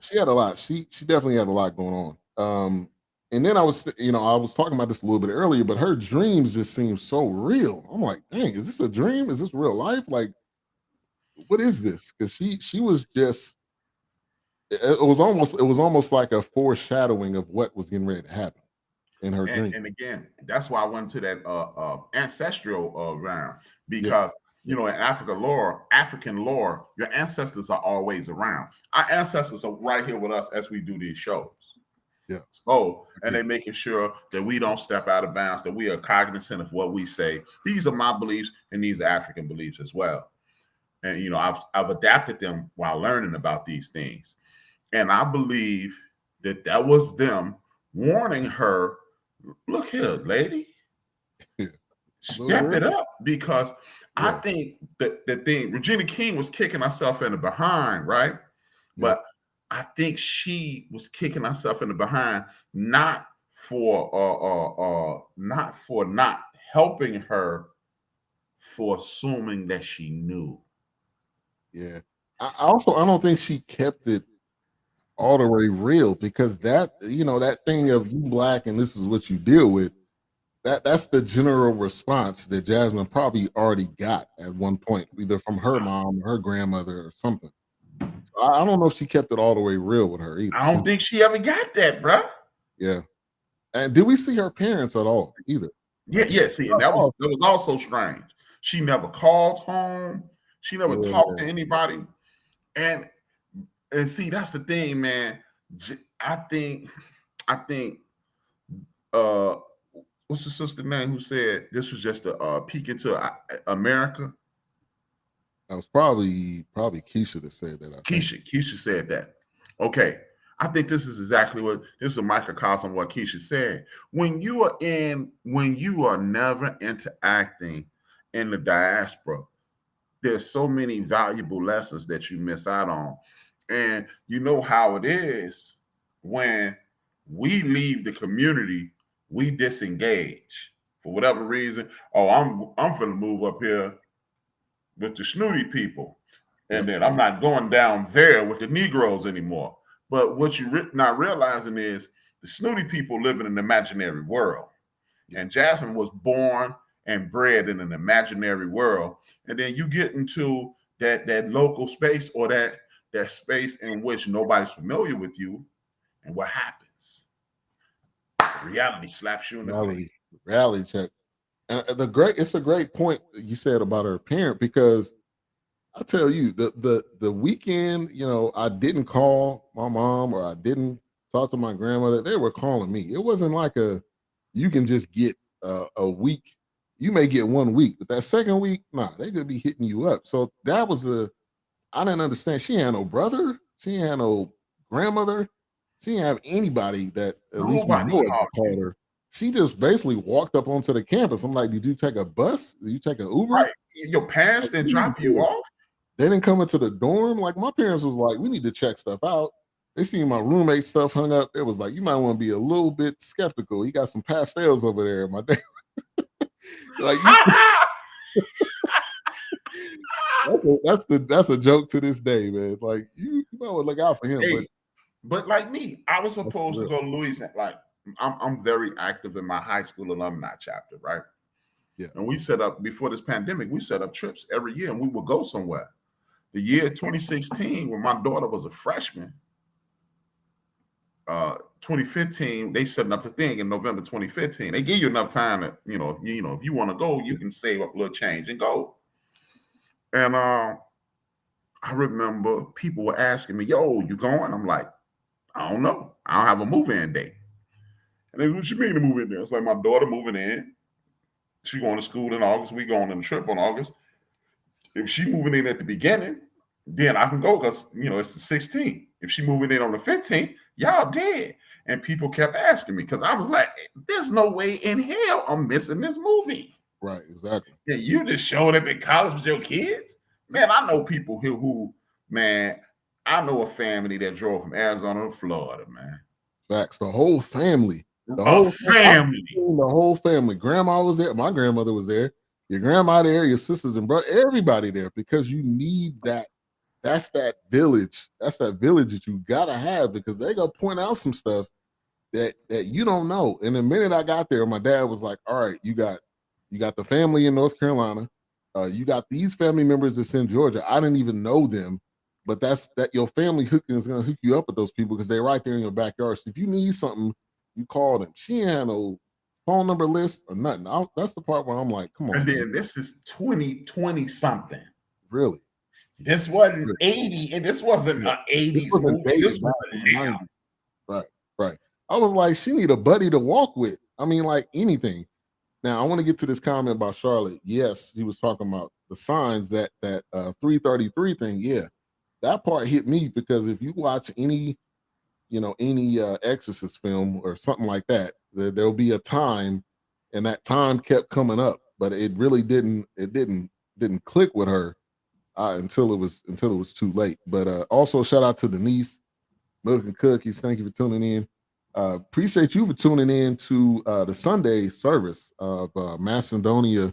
she had a lot. She definitely had a lot going on. And then I was talking about this a little bit earlier, but her dreams just seem so real. I'm like, dang, is this a dream? Is this real life? Like, what is this? Because she was just. It was almost like a foreshadowing of what was getting ready to happen in her dream. And again, that's why I went to that ancestral round because. In African lore, your ancestors are always around. Our ancestors are right here with us as we do these shows. Yeah. So, and they're making sure that we don't step out of bounds, that we are cognizant of what we say. These are my beliefs, and these are African beliefs as well. And I've adapted them while learning about these things. And I believe that was them warning her, look here, lady. Step it up, because I think that the thing Regina King was kicking herself in the behind, right? Yeah. But I think she was kicking herself in the behind not for not helping her, for assuming that she knew. Yeah, I don't think she kept it all the way real, because that that thing of you black and this is what you deal with. That's the general response that Jasmine probably already got at one point, either from her mom, or her grandmother, or something. So I don't know if she kept it all the way real with her either. I don't think she ever got that, bro. Yeah. And did we see her parents at all either? Yeah. See, and that was also strange. She never called home. She never talked to anybody. And see, that's the thing, man. I think what's the sister name who said this was just a peek into America? That was probably Keisha that said that. Keisha said that. Okay. I think this is a microcosm of what Keisha said. When you are never interacting in the diaspora, there's so many valuable lessons that you miss out on. And you know how it is when we leave the community, we disengage for whatever reason. Oh, I'm finna move up here with the snooty people, and then I'm not going down there with the Negroes anymore. But what you're not realizing is the snooty people live in an imaginary world. And Jasmine was born and bred in an imaginary world. And then you get into that local space or that space in which nobody's familiar with you. And what happens? Reality slaps you in the face. Reality check. And it's a great point that you said about her parent, because I tell you, the weekend, I didn't call my mom or I didn't talk to my grandmother. They were calling me. It wasn't like you can just get a week. You may get 1 week, but that second week, nah, they could be hitting you up. So that was I didn't understand. She had no brother. She had no grandmother. She didn't have anybody that at least we know it called her. She just basically walked up onto the campus. I'm like, did you take a bus? Did you take an Uber? Right. Your parents didn't drop you off? They didn't come into the dorm. Like, my parents was like, we need to check stuff out. They seen my roommate stuff hung up. It was like, you might want to be a little bit skeptical. You got some pastels over there, my dad. Like, that's a joke to this day, man. Like, you might want to look out for him. Hey, but like me, I was supposed to go to Louisiana. Like, I'm very active in my high school alumni chapter, right? Yeah. And we set up, before this pandemic, we set up trips every year and we would go somewhere. The year 2016, when my daughter was a freshman, 2015, they setting up the thing in November 2015. They give you enough time that, if you want to go, you can save up a little change and go. And I remember people were asking me, yo, you going? I'm like, I don't know. I don't have a move-in date. And they, what you mean to move in there? It's like, my daughter moving in. She going to school in August. We going on a trip on August. If she moving in at the beginning, then I can go because, it's the 16th. If she moving in on the 15th, y'all dead. And people kept asking me because I was like, there's no way in hell I'm missing this movie. Right, exactly. Yeah, you just showed up at college with your kids? Man, I know people who, I know a family that drove from Arizona to Florida, man. Facts. The whole family. The whole family. Grandma was there. My grandmother was there. Your grandma there, your sisters and brother, everybody there, because you need that. That's that village. That's that village that you gotta have, because they're gonna point out some stuff that you don't know. And the minute I got there, my dad was like, all right, you got the family in North Carolina. You got these family members that's in Georgia. I didn't even know them, but that's your family is gonna hook you up with those people because they're right there in your backyard. So if you need something, you call them. She ain't had no phone number list or nothing. That's the part where I'm like, come on. And then this is 2020 something. Really? This wasn't 80, and this wasn't an 80s movie. This was a 90s. Right. I was like, she need a buddy to walk with. I mean, like anything. Now, I want to get to this comment about Charlotte. Yes, he was talking about the signs, that 333 thing. Yeah, that part hit me because if you watch any Exorcist film or something like that, there'll be a time, and that time kept coming up, but it really didn't click with her until it was too late. But also shout out to Denise, Milk and Cookies. Thank you for tuning in. Appreciate you for tuning in to the Sunday service of Macedonia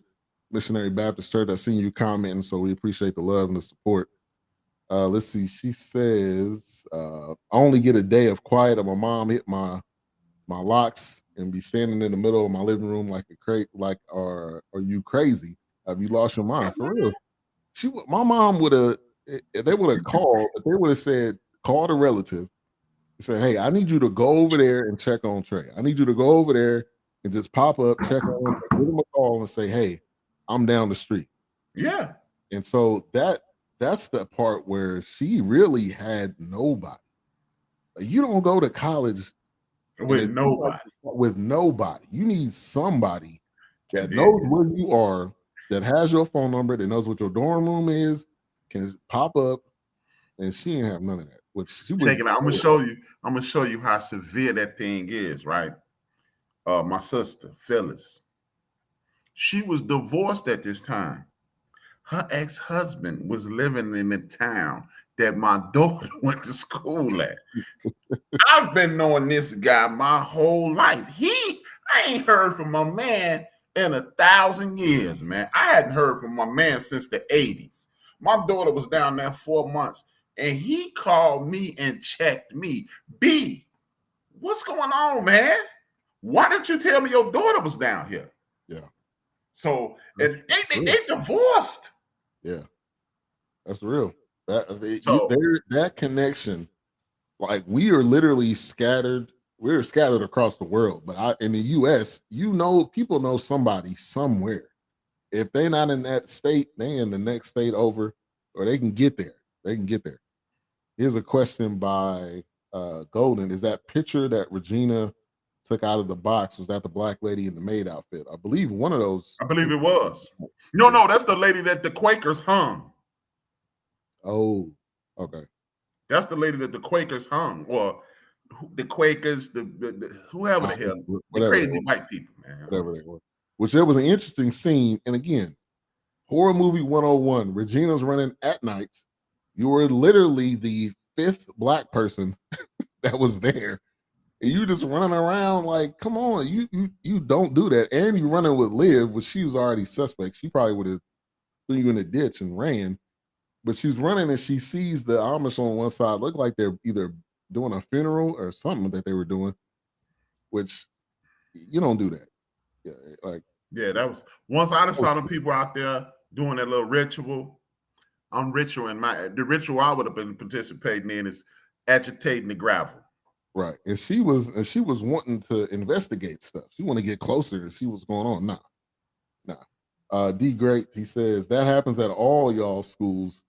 Missionary Baptist Church. I seen you commenting, so we appreciate the love and the support. Let's see. She says, I only get a day of quiet, and my mom hit my locks and be standing in the middle of my living room like a crate. Like, are you crazy? Have you lost your mind? For real. My mom would have. They would have called. They would have said, call the relative. Say, hey, I need you to go over there and check on Trey. I need you to go over there and just pop up, check on him, give him a call, and say, hey, I'm down the street. Yeah. And so that's the part where she really had nobody. Like, you don't go to college with nobody. With nobody. You need somebody that knows where you are, that has your phone number, that knows what your dorm room is, can pop up, and she didn't have none of that. Which she check it out. I'm gonna show you how severe that thing is, right? My sister, Phyllis, she was divorced at this time. Her ex-husband was living in the town that my daughter went to school at. I've been knowing this guy my whole life. I ain't heard from my man in 1,000 years, man. I hadn't heard from my man since the 80s. My daughter was down there 4 months. And he called me and checked me. B, what's going on, man? Why didn't you tell me your daughter was down here? Yeah. So and they divorced. Yeah, that's real. So That connection, like we are literally scattered. We're scattered across the world, but in the U.S., people know somebody somewhere. If they're not in that state, they in the next state over, or they can get there. They can get there. Here's a question by Golden. Is that picture that Regina took out of the box, was that the black lady in the maid outfit? I believe one of those. I believe it was. No, that's the lady that the Quakers hung. Oh, okay. That's the lady that the Quakers hung, or the Quakers, the whoever the hell, the crazy white people, man. Whatever they were. Which there was an interesting scene. And again, horror movie 101. Regina's running at night. You were literally the 5th black person that was there. And you just running around like, come on, you don't do that. And you running with Liv, which she was already suspect. She probably would have threw you in the ditch and ran. But she's running and she sees the Amish on one side. Look like they're either doing a funeral or something that they were doing, which you don't do that. Yeah, that was once I saw them people out there doing that little ritual. The ritual I would have been participating in is agitating the gravel. Right. And she was wanting to investigate stuff. She want to get closer and see what's going on. Nah. D Great, he says that happens at all y'all schools.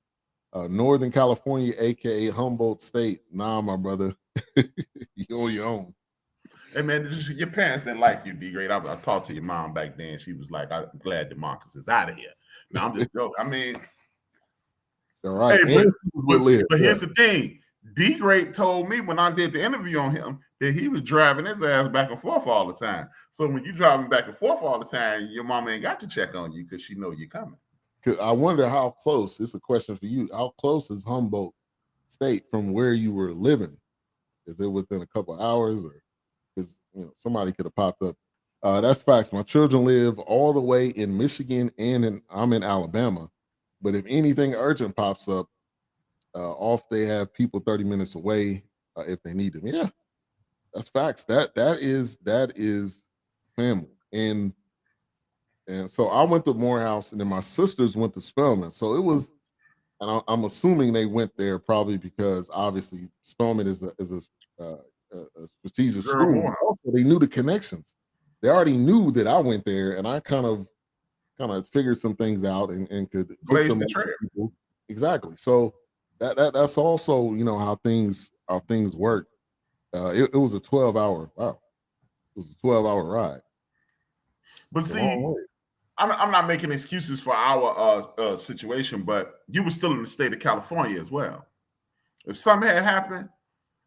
Northern California, aka Humboldt State. Nah, my brother. You on your own. Hey man, your parents didn't like you, D Great. I talked to your mom back then. She was like, "I'm glad DeMarcus is out of here." Now I'm just joking. I mean, all right. Hey, but here's the thing. D Great told me when I did the interview on him that he was driving his ass back and forth all the time. So when you driving back and forth all the time, your mom ain't got to check on you because she know you're coming. I wonder how close. It's a question for you. How close is Humboldt State from where you were living? Is it within a couple of hours, or is somebody could have popped up? That's facts. My children live all the way in Michigan, and I'm in Alabama. But if anything urgent pops up, they have people 30 minutes away if they need them. Yeah, that's facts. That is family. And so I went to Morehouse, and then my sisters went to Spelman. So it was, and I'm assuming they went there probably because obviously Spelman is a prestigious school. Also, they knew the connections. They already knew that I went there, and I kind of figured some things out and could blaze the trail. Exactly. So that's also how things work. It was a 12-hour. Wow, it was a 12-hour ride. But see, I'm not making excuses for our situation, but you were still in the state of California as well. If something had happened,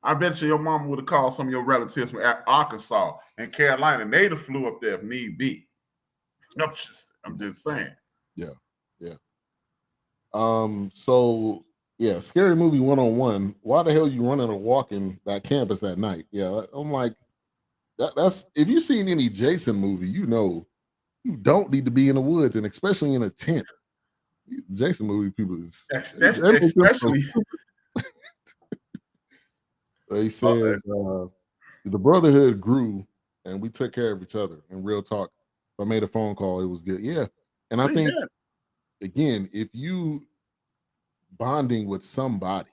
I bet you your mama would have called some of your relatives from Arkansas and Carolina, and they'd have flew up there if need be. I'm just saying. Yeah. So yeah, Scary Movie 101. Why the hell you running or walking that campus at night? Yeah, I'm like, that's if you've seen any Jason movie, you don't need to be in the woods, and especially in a tent. Jason movie people especially. He says the brotherhood grew, and we took care of each other. In real talk, if I made a phone call, it was good. Yeah, and I think again, if you bonding with somebody,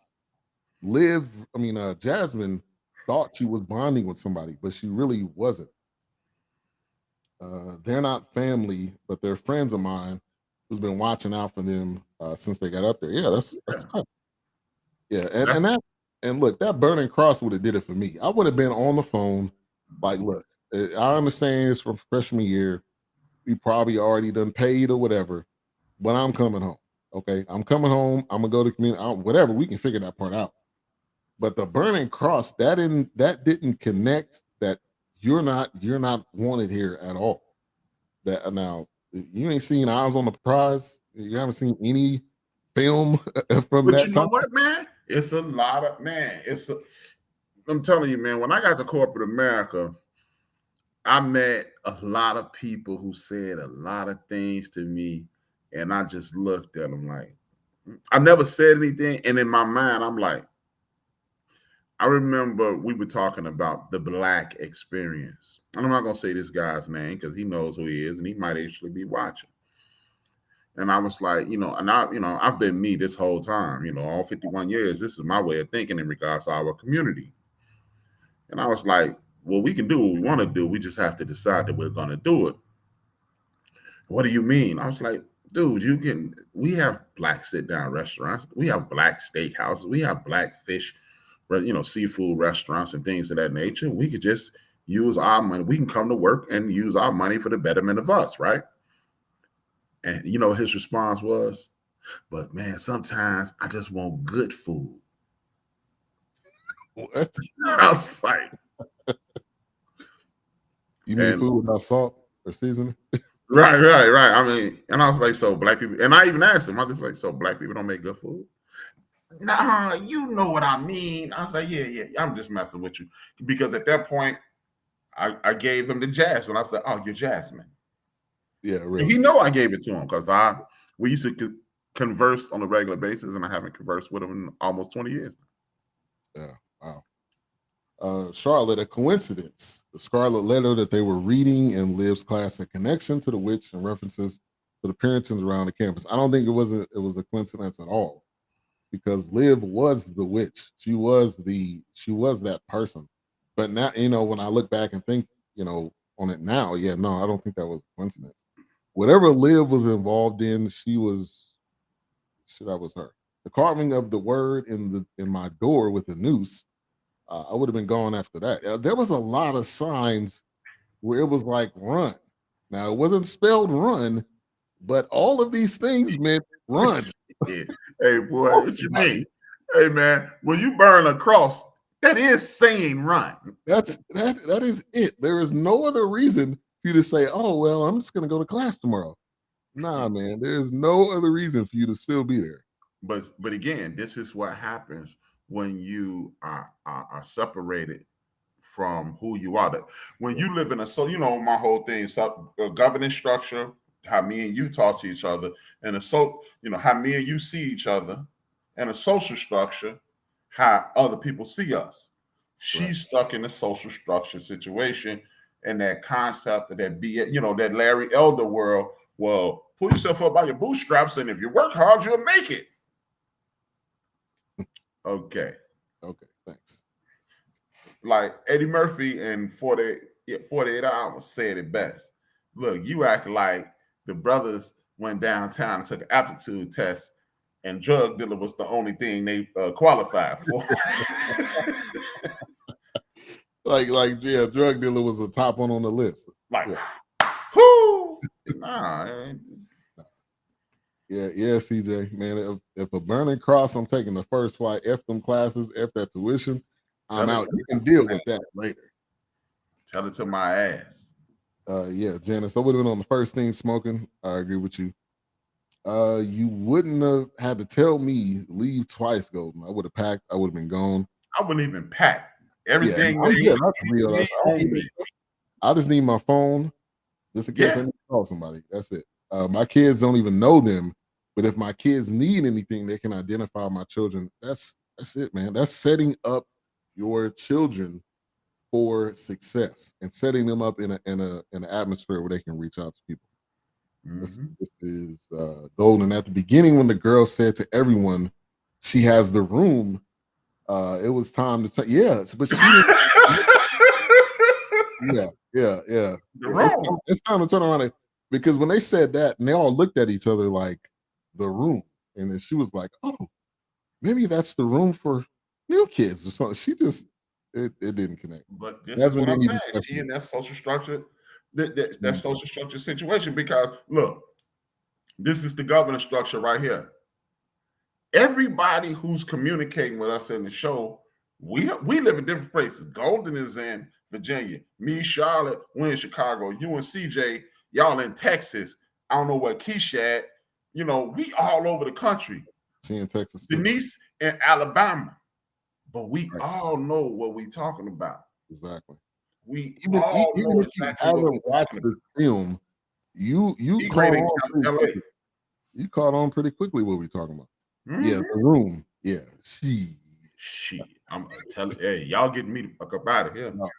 Jasmine thought she was bonding with somebody, but she really wasn't. They're not family, but they're friends of mine who's been watching out for them since they got up there. Yeah, that's right. Yeah, and look, that burning cross would have did it for me. I would have been on the phone, like, look, I understand it's from freshman year. We probably already done paid or whatever, but I'm coming home. Okay, I'm coming home. I'm gonna go to community, whatever. We can figure that part out. But the burning cross that didn't connect. That you're not wanted here at all. That now you ain't seen Eyes on the Prize. You haven't seen any film from that. But you know what, man? It's a lot of I'm telling you, man. When I got to corporate America, I met a lot of people who said a lot of things to me, and I just looked at them like I never said anything. And in my mind, I'm like, I remember we were talking about the Black experience. And I'm not gonna say this guy's name because he knows who he is and he might actually be watching. And I was like, I've been me this whole time, all 51 years. This is my way of thinking in regards to our community. And I was like, well, we can do what we want to do. We just have to decide that we're going to do it. What do you mean? I was like, dude, we have Black sit down restaurants. We have Black steakhouses. We have Black fish, seafood restaurants and things of that nature. We could just use our money. We can come to work and use our money for the betterment of us, right? And his response was, but man, sometimes I just want good food. What? I was like, you mean food without salt or seasoning? Right. I mean, and I was like, so Black people, and I even asked him, I was like, so Black people don't make good food? Nah, you know what I mean. I was like, yeah, I'm just messing with you. Because at that point, I gave him the Jasmine. I said, oh, you're Jasmine. Yeah, really. And he know I gave it to him because we used to converse on a regular basis, and I haven't conversed with him in almost 20 years. Yeah, wow. Charlotte, a coincidence. The Scarlet Letter that they were reading in Liv's class, a connection to the witch and references to the Puritans around the campus. I don't think it was a coincidence at all, because Liv was the witch. She was that person. But now, when I look back and think, on it now, I don't think that was a coincidence. Whatever Liv was involved in, that was her. The carving of the word in my door with a noose, I would have been gone after that. There was a lot of signs where it was like run. Now, it wasn't spelled run, but all of these things meant run. Yeah. Hey, boy, what you mean? Hey, man, when you burn a cross, that is saying run. That is it. There is no other reason for you to say, oh, well, I'm just going to go to class tomorrow. Nah, man, there's no other reason for you to still be there. But again, this is what happens when you are separated from who you are. When you live in my whole thing is a governing structure, how me and you talk to each other, and how me and you see each other, and a social structure, how other people see us. She's stuck in a social structure situation, and that concept of that that Larry Elder world. Well, pull yourself up by your bootstraps, and if you work hard, you'll make it. Okay, thanks. Like Eddie Murphy in 48 Hours said it best. Look, you act like the brothers went downtown and took an aptitude test, and drug dealer was the only thing they qualified for. Drug dealer was the top one on the list. Whoo! Nah. Yeah, CJ, man. If a burning cross, I'm taking the first flight. F them classes, F that tuition. I'm out. You can deal with that later. Tell it to my ass. Janice, I would have been on the first thing smoking. I agree with you. You wouldn't have had to tell me leave twice, Golden. I would have packed. I would have been gone. I wouldn't even pack. Everything that's real. I just need my phone just in case I need to call somebody. That's it. My kids don't even know them, but if my kids need anything, they can identify my children. That's it, man. That's setting up your children for success and setting them up in an atmosphere where they can reach out to people. Mm-hmm. This is golden. At the beginning, when the girl said to everyone, she has the room, it was time to but she it's time to turn around because when they said that, and they all looked at each other like the room, and then she was like, oh, maybe that's the room for new kids or something. She just it didn't connect. But this is what I'm saying. She in that social structure, that social structure situation, because look, this is the governance structure right here. Everybody who's communicating with us in the show, we live in different places. Golden is in Virginia. Me, Charlotte, we're in Chicago. You and CJ, y'all in Texas. I don't know where Keisha at. We all over the country. She in Texas. Denise in Alabama. But we all know what we're talking about. Exactly. We even if you haven't watched the film, you caught on pretty quickly what we're talking about. Mm-hmm. Yeah, the room. Yeah, she. I'm telling, hey, y'all getting me the fuck up out of here. No,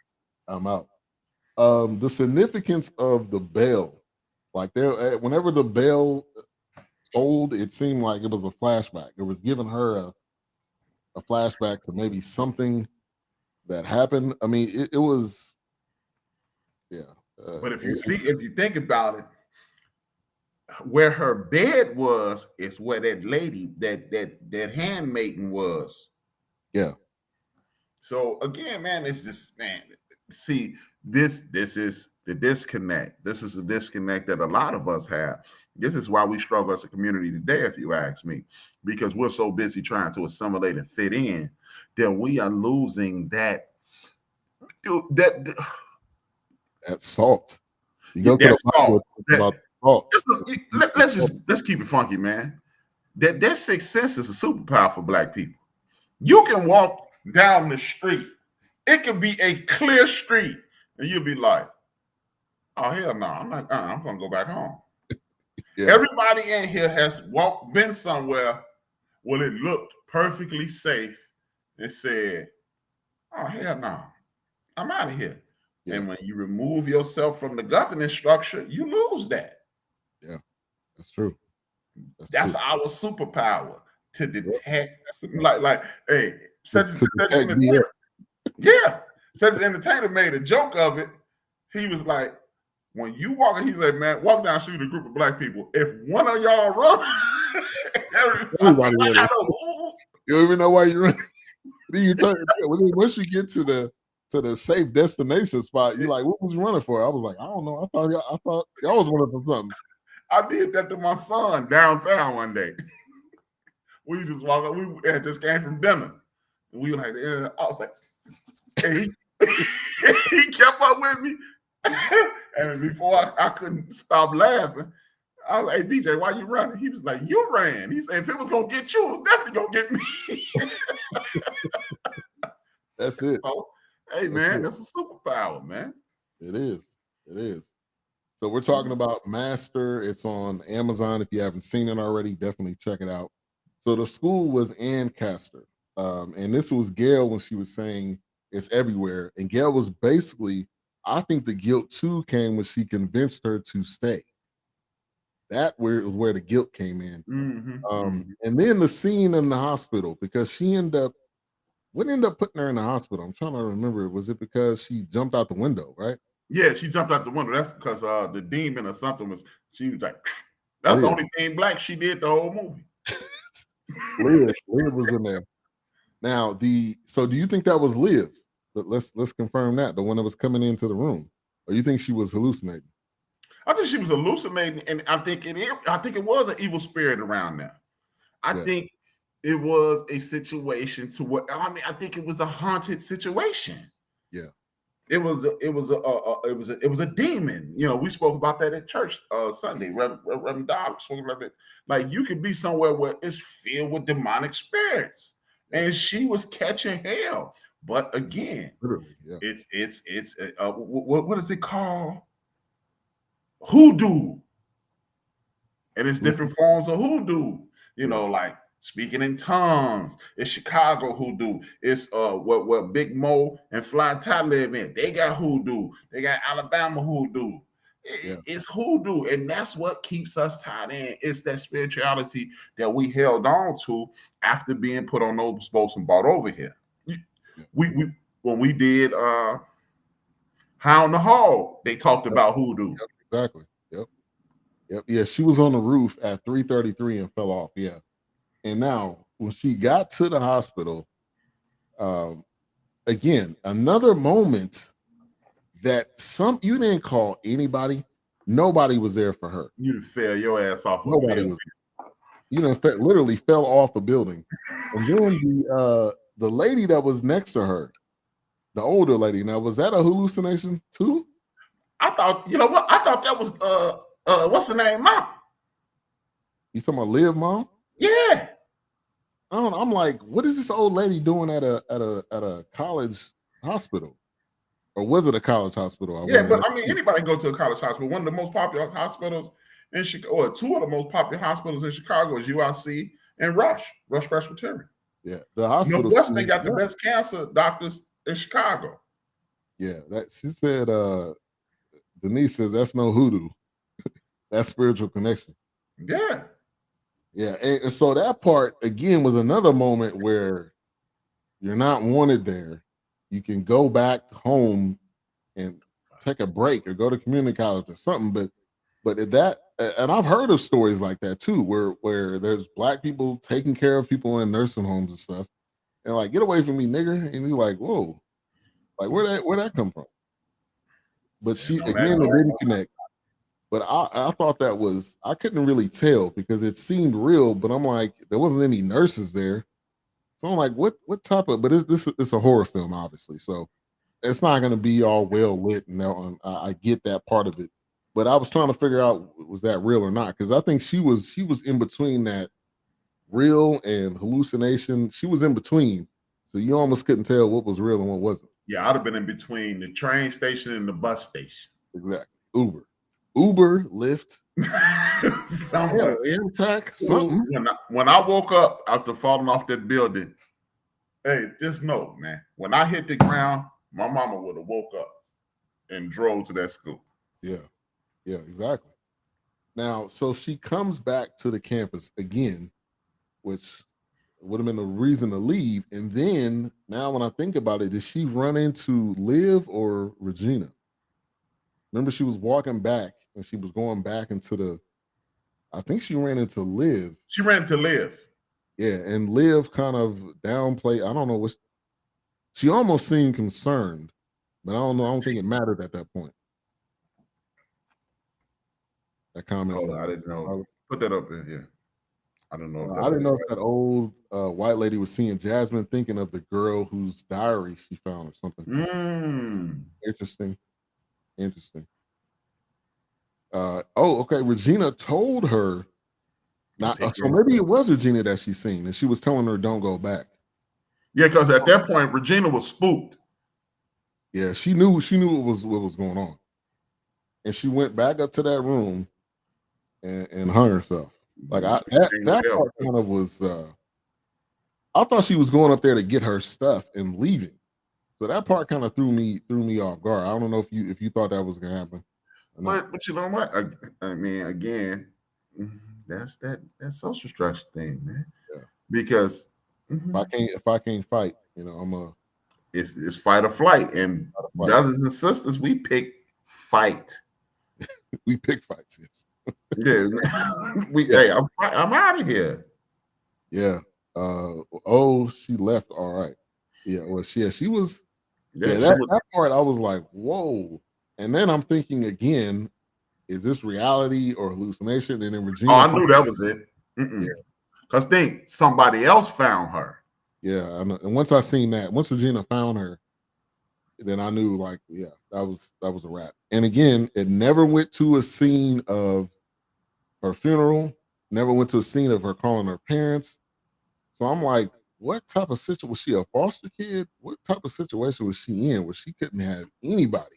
I'm out. The significance of the bell, like there, whenever the bell tolled, it seemed like it was a flashback. It was giving her a flashback to maybe something that happened. I mean, it was, yeah. But if you think about it, where her bed was is where that lady, that handmaiden was. Yeah. So again, man, it's just, man. See, this is the disconnect. This is the disconnect that a lot of us have. This is why we struggle as a community today, if you ask me, because we're so busy trying to assimilate and fit in that we are losing that salt. You go to the salt. about salt. Let's keep it funky, man. That sixth sense is a superpower for Black people. You can walk down the street. It could be a clear street, and you'll be like, "Oh hell no, I'm not. I'm gonna go back home." Yeah. Everybody in here has been somewhere where it looked perfectly safe and said, "Oh hell no, I'm out of here." Yeah. And when you remove yourself from the governance structure, you lose that. Yeah, that's true. That's true. our superpower, to detect, like, hey, yeah. Said the entertainer made a joke of it. He was like, when you walk, he's like, man, walk down the street with a group of Black people. If one of y'all run, everybody run. You don't even know why you run. Then you turn, once you get to the safe destination spot, you're like, what was you running for? I was like, I don't know. I thought y'all was running for something. I did that to my son downtown one day. We just walked up. We had just came from dinner. And we were like, I was like, hey, he kept up with me. And before I couldn't stop laughing, I was like, hey, DJ, why you running? He was like, you ran. He said, if it was going to get you, it was definitely going to get me. That's it. So, hey, man, that's a superpower, man. It is. It is. So we're talking about Master. It's on Amazon. If you haven't seen it already, definitely check it out. So the school was Ancaster. And this was Gail when she was saying it's everywhere. And Gail was basically, I think the guilt too came when she convinced her to stay. That was where the guilt came in. And then the scene in the hospital, because what ended up putting her in the hospital? I'm trying to remember. Was it because she jumped out the window, right? Yeah, she jumped out the window. That's because the demon or something she was like, that's the only thing Black she did the whole movie. Liv was in there. Now, so do you think that was Liv? But let's confirm that, the one that was coming into the room. Or you think she was hallucinating? I think she was hallucinating, and I think it was an evil spirit around there. I think it was a situation to what I think it was a haunted situation. Yeah. It was a demon. You know, we spoke about that at church Sunday. Reverend Dodd spoke about that. Like, you could be somewhere where it's filled with demonic spirits, and she was catching hell. But again, it's what is it called? Hoodoo, and it's different forms of hoodoo. You know, like speaking in tongues. It's Chicago hoodoo. It's what Big Mo and Fly Ty live in. They got hoodoo. They got Alabama hoodoo. It's hoodoo, and that's what keeps us tied in. It's that spirituality that we held on to after being put on those boats and brought over here. We when we did Hound the Hall, they talked about hoodoo. Exactly. Yep. Yeah, she was on the roof at 3:33 and fell off. Yeah. And now, when she got to the hospital, again, another moment that you didn't call anybody. Nobody was there for her. You fell your ass off. Nobody was there. You know, literally fell off a building. And then the lady that was next to her, the older lady. Now, was that a hallucination too? I thought, you know what? I thought that was what's the name, Mom? You talking about Liv, Mom? Yeah. I don't know. I'm like, what is this old lady doing at a college hospital? Or was it a college hospital? But I mean, anybody go to a college hospital. One of the most popular hospitals in Chicago, or two of the most popular hospitals in Chicago is UIC and Rush Presbyterian. Yeah, the hospital. Northwestern got the best cancer doctors in Chicago. Yeah, that she said. Denise says that's no hoodoo. That's spiritual connection. Yeah. Yeah, and so that part again was another moment where you're not wanted there. You can go back home and take a break or go to community college or something. But that, and I've heard of stories like that too, where there's black people taking care of people in nursing homes and stuff, and like, get away from me, nigger. And you're like, whoa, like where that come from? But she again, it didn't connect. But I thought that was, I couldn't really tell because it seemed real, but I'm like, there wasn't any nurses there. So I'm like, what type of, but it's a horror film, obviously. So it's not going to be all well lit. And I get that part of it. But I was trying to figure out, was that real or not? Because I think she was in between that real and hallucination. She was in between. So you almost couldn't tell what was real and what wasn't. Yeah, I'd have been in between the train station and the bus station. Exactly. Uber, Lyft, something. Amtrak, something. When I woke up after falling off that building, hey, just know, man, when I hit the ground, my mama would have woke up and drove to that school. Yeah, exactly. Now, so she comes back to the campus again, which would have been a reason to leave. And then now when I think about it, did she run into Liv or Regina? Remember, she was walking back and she was going back into I think she ran into Liv. She ran into Liv. Yeah, and Liv kind of downplayed. I don't know she almost seemed concerned, but I don't know. I don't think it mattered at that point. That comment. Oh, I didn't know. Put that up there. Yeah. I don't know. I didn't know if that old white lady was seeing Jasmine, thinking of the girl whose diary she found or something. Interesting. Okay. Regina told her not. So maybe it was Regina that she seen, and she was telling her don't go back. Yeah, because at that point Regina was spooked. Yeah, she knew what was going on, and she went back up to that room and hung herself. Like that part kind of was. I thought she was going up there to get her stuff and leaving, so that part kind of threw me off guard. I don't know if you thought that was gonna happen. But you know what? I mean, again, that's that social structure thing, man. Yeah. Because if I can't fight, I'm it's fight or flight, and brothers and sisters, we pick fight. We pick fights. Yes. Yeah. Hey, I'm out of here. Yeah. She left. All right. Yeah. Well, she was. Yeah. That part, I was like, whoa. And then I'm thinking again, is this reality or hallucination? And then Regina. Oh, I knew that was it. Because somebody else found her. Yeah. And once I seen that, once Regina found her, then I knew, like, yeah, that was a wrap. And again, it never went to a scene of her funeral, never went to a scene of her calling her parents. So I'm like, what type of situation? Was she a foster kid? What type of situation was she in where she couldn't have anybody?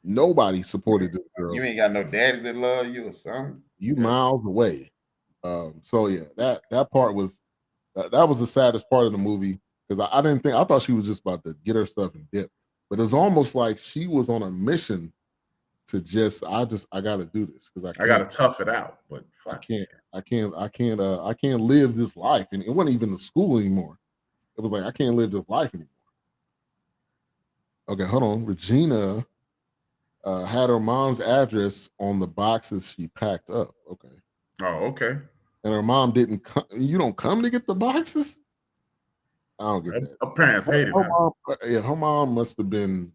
Nobody supported this girl. You ain't got no daddy that love you or something. You miles away. So yeah, that part was that was the saddest part of the movie, because I thought she was just about to get her stuff and dip. But it was almost like she was on a mission to I got to do this because I got to tough it out. But I can't live this life. And it wasn't even the school anymore. It was like, I can't live this life anymore. Okay, hold on. Regina had her mom's address on the boxes she packed up. Okay. Oh, okay. And her mom didn't come. You don't come to get the boxes? I don't get that. Her parents hated her. Her mom must have been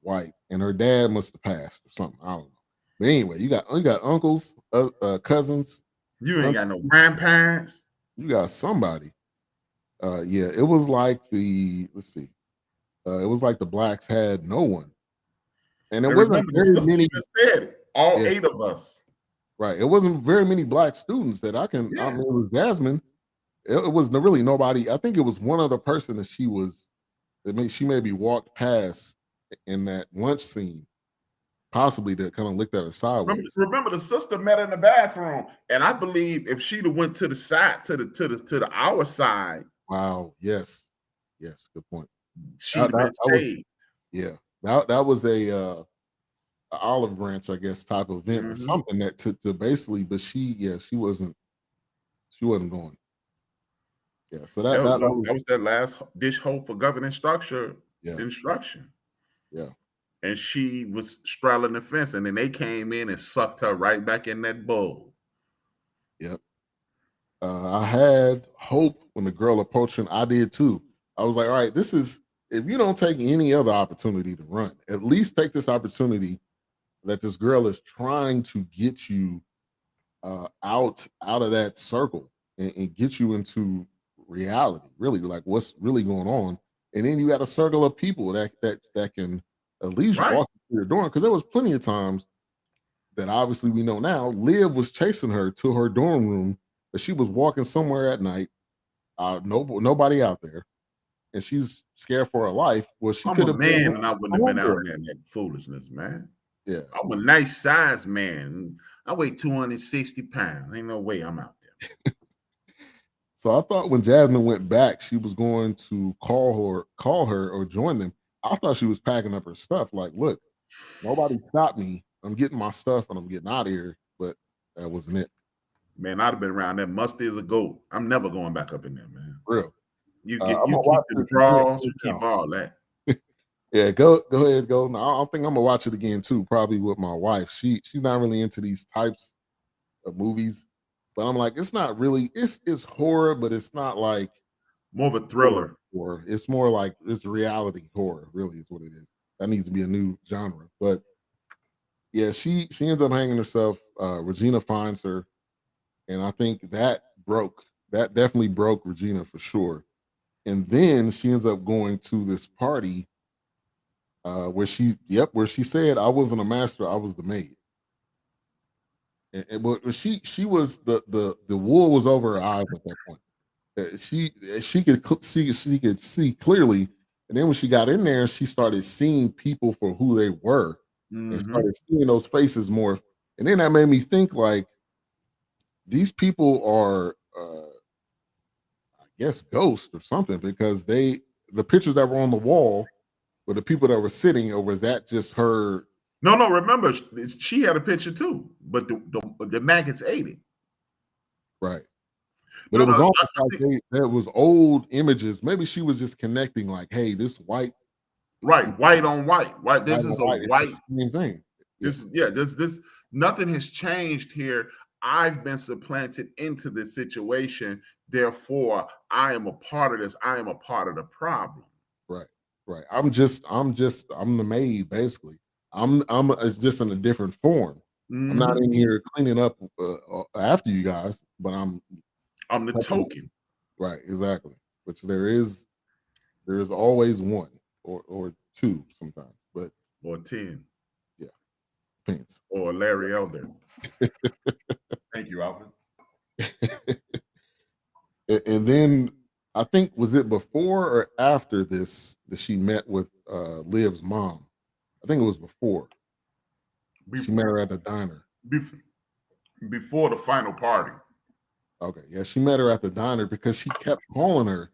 white, and her dad must have passed or something. I don't know. But anyway, you got uncles, cousins. You ain't got no grandparents. You got somebody. Yeah, it was like let's see. It was like the blacks had no one. And it wasn't very many. All 8 of us. Right. It wasn't very many black students that I mean, it was Jasmine. It was really nobody. I think it was one other person that she maybe walked past in that lunch scene. possibly that kind of looked at her sideways. Remember, the sister met her in the bathroom, and I believe if she'd have went to the side, to the our side, wow, yes, good point. she'd have been saved. That was a olive branch, I guess, type of event or something that to basically, but she wasn't going. Yeah, so that was that last dish hope for governance structure instruction. Yeah. And she was straddling the fence, and then they came in and sucked her right back in that bowl. Yep. I had hope when the girl approached her. I did too. I was like, all right, this is, if you don't take any other opportunity to run, at least take this opportunity that this girl is trying to get you out of that circle and get you into reality, really, like what's really going on. And then you got a circle of people that can at least walk through your door. Because there was plenty of times that obviously we know now, Liv was chasing her to her dorm room, but she was walking somewhere at night, nobody out there, and she's scared for her life. Well, she could have been, and I wouldn't have been out there in that foolishness, man. Yeah, I'm a nice size man. I weigh 260 pounds. Ain't no way I'm out there. So I thought when Jasmine went back, she was going to call her or join them. I thought she was packing up her stuff. Like, look, nobody stopped me. I'm getting my stuff and I'm getting out of here. But that wasn't it. Man, I'd have been around there musty as a goat. I'm never going back up in there, man. Real. You keep the draws, you keep all that. Yeah, go ahead, go. No, I think I'm gonna watch it again too, probably with my wife. She's not really into these types of movies, but I'm like, it's not really, it's horror, but it's not like more of a thriller. Horror. It's more like it's reality horror, really, is what it is. That needs to be a new genre. But yeah, she ends up hanging herself. Regina finds her, and I think that definitely broke Regina for sure. And then she ends up going to this party where she said, I wasn't a master, I was the maid. But she was the wool was over her eyes at that point. She could see clearly, and then when she got in there, she started seeing people for who they were, and started seeing those faces more. And then that made me think, like, these people are, I guess, ghosts or something, because the pictures that were on the wall were the people that were sitting, or was that just her? No, remember, she had a picture too, but the maggots ate it. Right. But it was almost like there was old images. Maybe she was just connecting, like, hey, this white. Right, white on white. White. This is a white. Same thing. This nothing has changed here. I've been supplanted into this situation. Therefore, I am a part of this. I am a part of the problem. Right. I'm the maid, basically. I'm just in a different form. I'm not in here cleaning up after you guys, but I'm the token. Right, exactly. Which there is always one or two sometimes, but or 10. Yeah. Depends. Or Larry Elder. Thank you, Alfred. And then I think, was it before or after this that she met with Liv's mom? I think it was before. She met her at the diner. Before the final party. Okay, yeah, she met her at the diner because she kept calling her.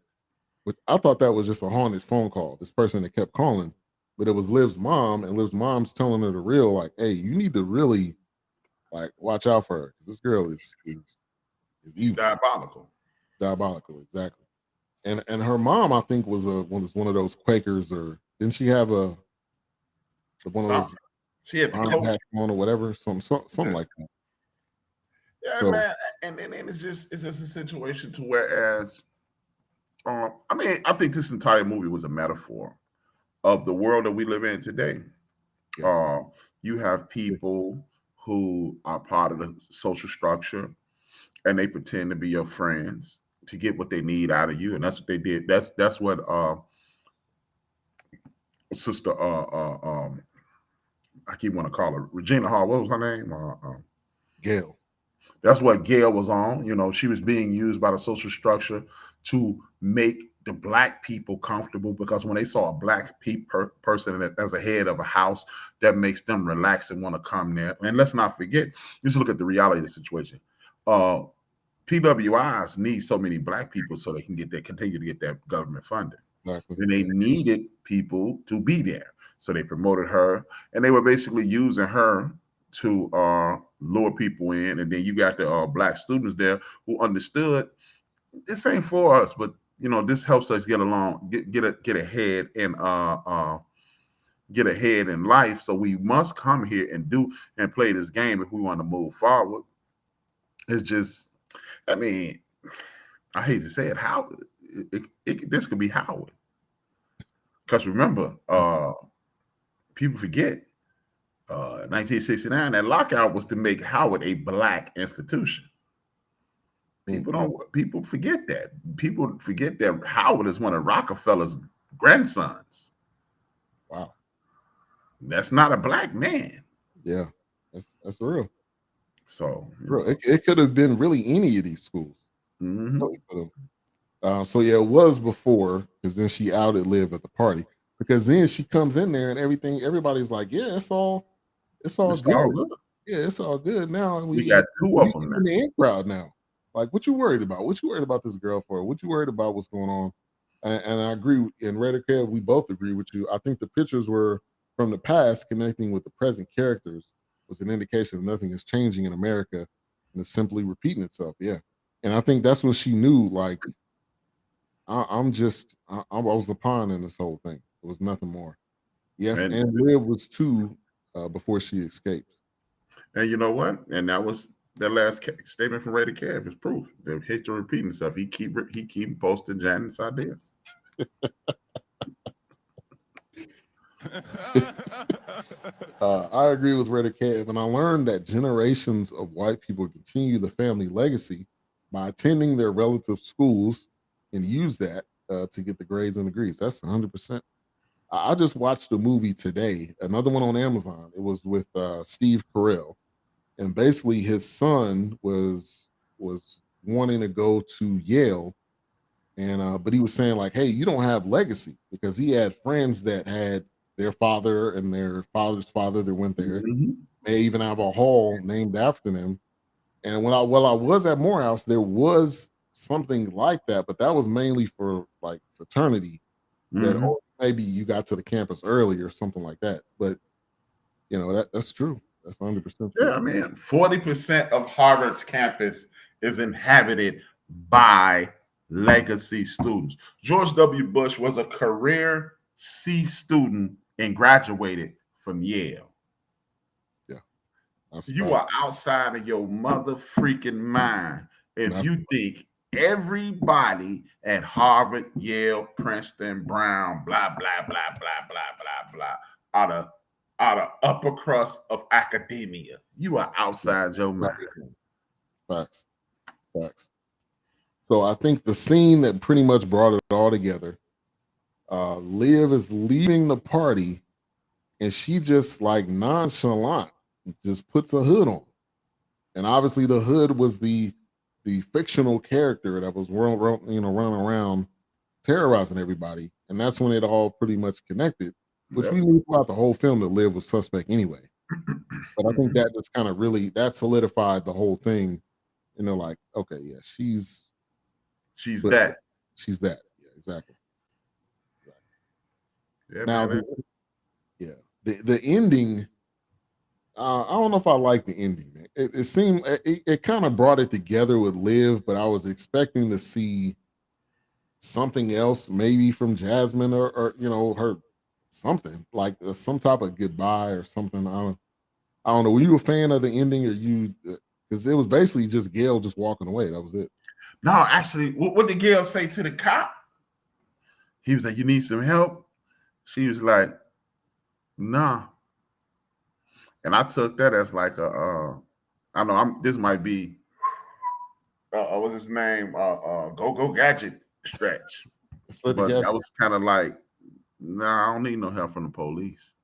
Which I thought that was just a haunted phone call. This person that kept calling, but it was Liv's mom, and Liv's mom's telling her the real, like, hey, you need to really, like, watch out for her, because this girl is evil. Diabolical, exactly. And her mom, I think, was one of those Quakers, or didn't she have one of those? She had the coat on or whatever, something like that. Yeah, so, man, and it's just a situation to whereas, I mean, I think this entire movie was a metaphor of the world that we live in today. Yeah. You have people who are part of the social structure, and they pretend to be your friends to get what they need out of you, and that's what they did. That's what sister I keep want to call her Regina Hall. What was her name? Gail. That's what Gail was on. You know, she was being used by the social structure to make the black people comfortable, because when they saw a black person as a head of a house, that makes them relax and want to come there. And let's not forget, just look at the reality of the situation. PWIs need so many black people so they can continue to get that government funding. Exactly. And they needed people to be there. So they promoted her, and they were basically using her to lure people in. And then you got the black students there who understood this ain't for us, but this helps us get along, get ahead and get ahead in life. So we must come here and play this game if we want to move forward. It's just, I mean, I hate to say it, Howard. This could be Howard, because remember, people forget, 1969, that lockout was to make Howard a black institution. People forget that. People forget that Howard is one of Rockefeller's grandsons. Wow. That's not a black man. Yeah, that's real. So it could have been really any of these schools. Mm-hmm. So yeah, it was before, because then she outed Liv at the party, because then she comes in there and everybody's like, yeah, it's all good. Yeah, it's all good. Now we got two of them in the in crowd now. Like, what you worried about? What you worried about this girl for? What you worried about what's going on? And I agree. In Red or Kev, we both agree with you. I think the pictures were from the past connecting with the present characters was an indication that nothing is changing in America and it's simply repeating itself. Yeah. And I think that's when she knew, like, I was a pawn in this whole thing. There was nothing more. Yes, and Liv was too before she escaped. And you know what? And that was that last statement from Ray to Kev is proof. The history repeating stuff. He keep posting Janet's ideas. I agree with Ray to Kev, and I learned that generations of white people continue the family legacy by attending their relative schools and use that to get the grades and degrees. That's 100%. I just watched a movie today, another one on Amazon. It was with Steve Carell. And basically his son was wanting to go to Yale, and but he was saying, like, hey, you don't have legacy, because he had friends that had their father and their father's father that went there. Mm-hmm. They even have a hall named after them. And when I was at Morehouse, there was something like that, but that was mainly for like fraternity. Mm-hmm. That maybe you got to the campus early or something like that. But that's true. That's 100% true. Yeah, I mean, 40% of Harvard's campus is inhabited by legacy students. George W. Bush was a career C student and graduated from Yale. Yeah. You are outside of your mother freaking mind if you think everybody at Harvard, Yale, Princeton, Brown, blah, blah, blah, blah, blah, blah, blah, are the upper crust of academia. You are outside your mind. Facts. So I think the scene that pretty much brought it all together, Liv is leaving the party, and she just like nonchalant just puts a hood on. And obviously the hood was the fictional character that was running around terrorizing everybody. And that's when it all pretty much connected, which we knew throughout the whole film that Liv was suspect anyway. But I think that just kind of really, that solidified the whole thing. And they're like, okay, yeah, she's that. She's that. Yeah, exactly. Yeah, now, the ending, I don't know if I like the ending, man. It seemed, it kind of brought it together with Liv, but I was expecting to see something else, maybe from Jasmine or her, something like some type of goodbye or something. I don't know. Were you a fan of the ending, or you? Because it was basically just Gail just walking away. That was it. No, actually, what did Gail say to the cop? He was like, "You need some help." She was like, "Nah." And I took that as like I know this might be what's his name? Go Gadget stretch. But I was kind of like, nah, I don't need no help from the police.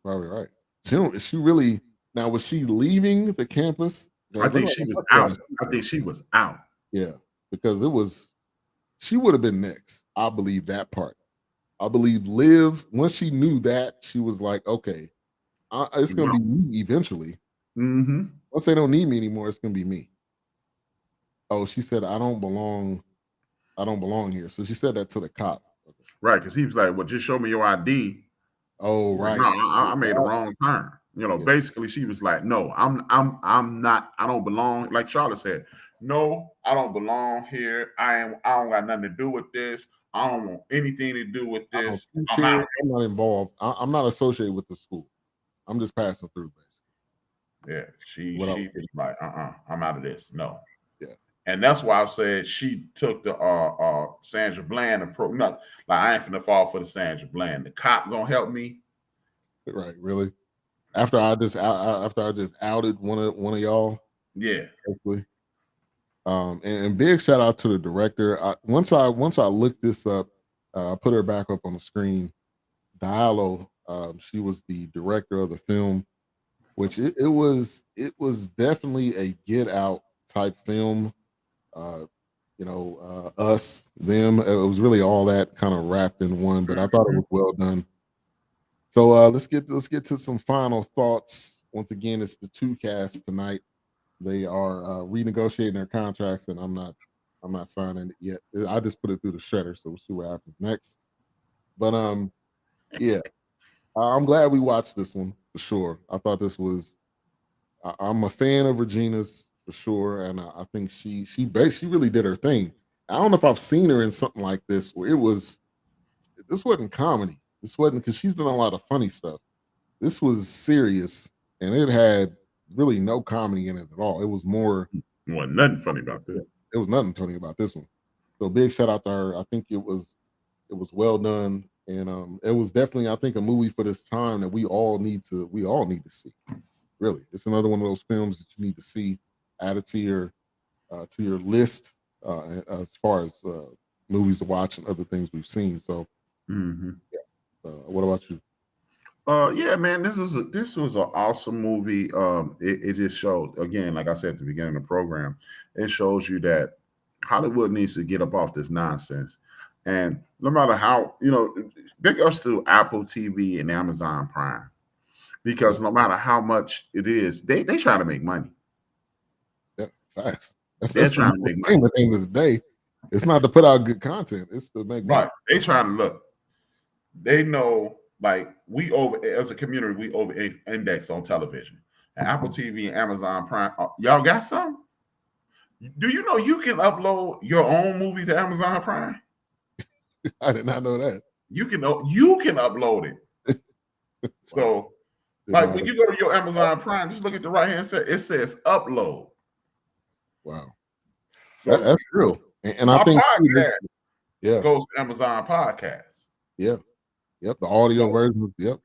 Probably right. She really, now was she leaving the campus? I think she was out. I think she was out. Yeah, because it was she would have been next. I believe that part. I believe Liv, once she knew that, she was like, okay, it's going to be me eventually. Mm-hmm. Once they don't need me anymore, it's going to be me. Oh, she said, I don't belong here. So she said that to the cop. Right, because he was like, well, just show me your ID. Oh, right. Like, no, I made a wrong turn. Basically, she was like, no, I'm not, I don't belong. Like Charlotte said, no, I don't belong here. I don't got nothing to do with this. I don't want anything to do with this. I'm not involved. I'm not associated with the school. I'm just passing through, basically. Yeah, she was like, I'm out of this. No. Yeah. And that's why I said she took the Sandra Bland approach. No, like I ain't finna fall for the Sandra Bland. The cop gonna help me. Right, really? After I just outed one of y'all. Yeah. Hopefully. And big shout out to the director. Once I looked this up, I put her back up on the screen. Diallo, she was the director of the film, which it was definitely a Get Out type film. Us, them. It was really all that kind of wrapped in one, but I thought it was well done. So let's get to some final thoughts. Once again, it's the two casts tonight. They are renegotiating their contracts, and I'm not signing it yet. I just put it through the shredder, so we'll see what happens next. But yeah, I'm glad we watched this one for sure. I thought this was. I'm a fan of Regina's for sure, and I think she really did her thing. I don't know if I've seen her in something like this where this wasn't comedy. This wasn't, because she's done a lot of funny stuff. This was serious, and it had really no comedy in it at all. It was more. Well, nothing funny about this. It was nothing funny about this one. So big shout out to her. I think it was well done, and it was definitely, I think, a movie for this time that we all need to see. Really, it's another one of those films that you need to see. Add it to your list as far as movies to watch and other things we've seen. So, yeah. What about you? Yeah, man, this was an awesome movie. It just showed, again, like I said at the beginning of the program, it shows you that Hollywood needs to get up off this nonsense. And no matter how, big ups to Apple TV and Amazon Prime, because no matter how much it is, they try to make money. Yeah, facts. They're trying to make money. At the end of the day, it's not to put out good content; it's to make money. Right. They trying to look. They know, like, as a community, we over index on television. And Apple TV and Amazon Prime, y'all got some? Do you know you can upload your own movie to Amazon Prime? I did not know that. You can upload it. So, like, when you go to your Amazon Prime, just look at the right-hand side. It says upload. Wow. So that's true. And I think podcast goes to Amazon Podcast. Yeah. Yep. The audio version. Yep.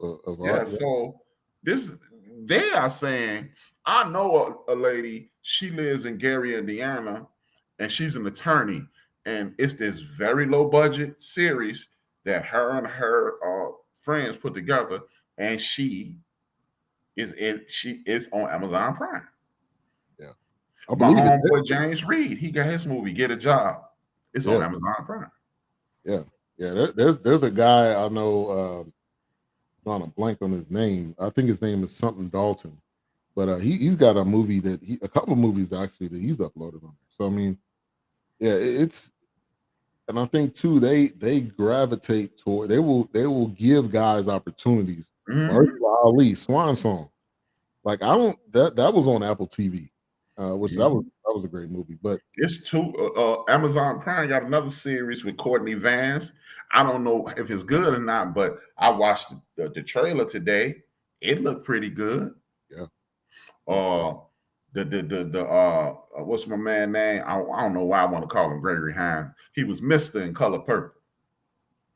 So they are saying, I know a lady, she lives in Gary, Indiana, and she's an attorney. And it's this very low budget series that her and her friends put together, and she is on Amazon Prime. Yeah. My homeboy James Reed, he got his movie Get a Job. It's on Amazon Prime. Yeah. Yeah. There's a guy I know, drawing a blank on his name. I think his name is something Dalton. But he's got a movie a couple of movies actually that he's uploaded on there. So I mean, yeah, and I think too they gravitate toward, they will give guys opportunities. Ali, Swan Song, like that was on Apple TV, which that was a great movie. But it's too Amazon Prime got another series with Courtney Vance. I don't know if it's good or not, but I watched the trailer today. It looked pretty good. Yeah. What's my man name? I don't know why I want to call him Gregory Hines. He was Mr. in Color Purple.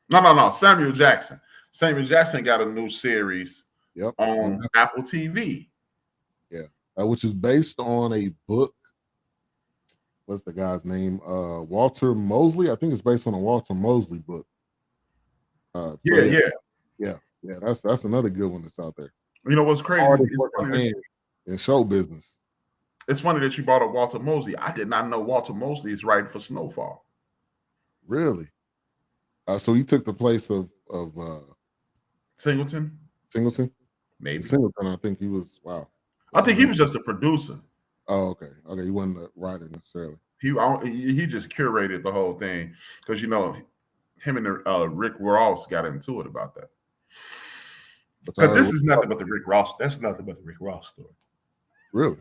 No. Samuel Jackson. Samuel Jackson got a new series on Apple TV. Yeah, which is based on a book. What's the guy's name? Walter Mosley. I think it's based on a Walter Mosley book. Yeah. That's another good one that's out there. You know what's crazy? It's funny in show business. It's funny that you brought up Walter Mosley. I did not know Walter Mosley is writing for Snowfall. Really? So he took the place of Singleton, Singleton. maybe. Singleton, I think he was. Wow. I think he was just a producer. Oh, okay. Okay, he wasn't a writer necessarily. He just curated the whole thing because him and Rick Ross got into it about that. Because this is nothing but the Rick Ross. That's nothing but the Rick Ross story. Really?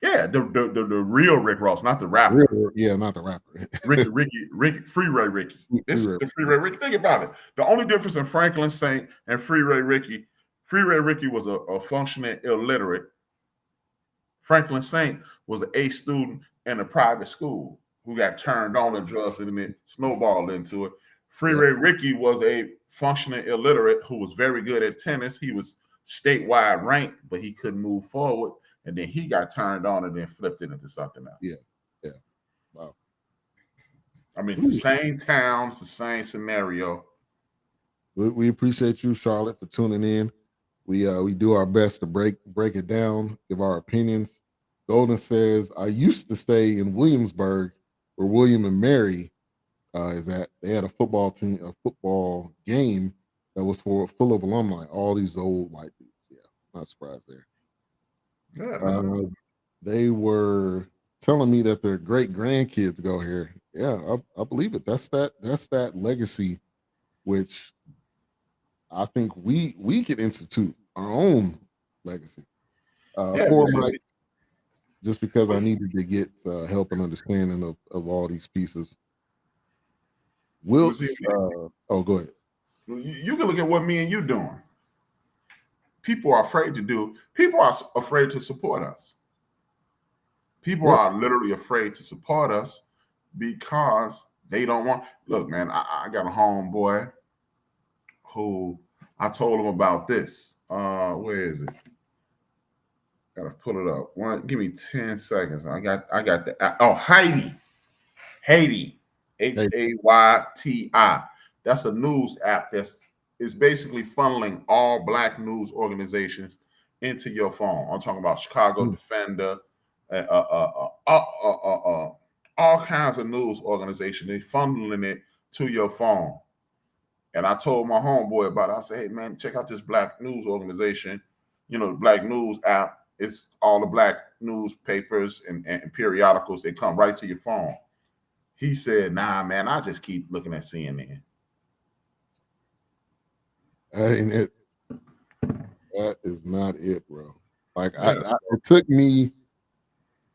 Yeah, the real Rick Ross, not the rapper. Yeah, not the rapper. Ricky, Freeway Ricky. It's the Freeway Ricky. Think about it. The only difference in Franklin Saint and Freeway Ricky was a functioning illiterate. Franklin Saint was an A student in a private school who got turned on to drugs and then snowballed into it. Freeway Ricky was a functioning illiterate who was very good at tennis. He was statewide ranked, but he couldn't move forward. And then he got turned on and then flipped it into something else. Yeah. Wow. I mean, it's the same town, it's the same scenario. We appreciate you, Charlotte, for tuning in. We do our best to break it down, give our opinions. Golden says, I used to stay in Williamsburg where William and Mary is at. They had a football game that was full of alumni, all these old white dudes. Yeah, not surprised there. Yeah, they were telling me that their great grandkids go here. Yeah, I believe it. That's that legacy, which I think we could institute our own legacy. For Mike, just because I needed to get help and understanding of all these pieces. Go ahead. You can look at what me and you doing. People are afraid to support us. People are literally afraid to support us because they don't want. Look, man, I got a homeboy who I told him about this. Where is it? Gotta pull it up. Give me 10 seconds. I got the. Haiti, Hayti. That's a news app is basically funneling all Black news organizations into your phone. I'm talking about Chicago Defender, all kinds of news organizations. They're funneling it to your phone. And I told my homeboy about it. I said, hey, man, check out this Black news organization. The Black news app. It's all the Black newspapers and periodicals. They come right to your phone. He said, nah, man, I just keep looking at CNN. Ain't it? That is not it, bro. Like it took me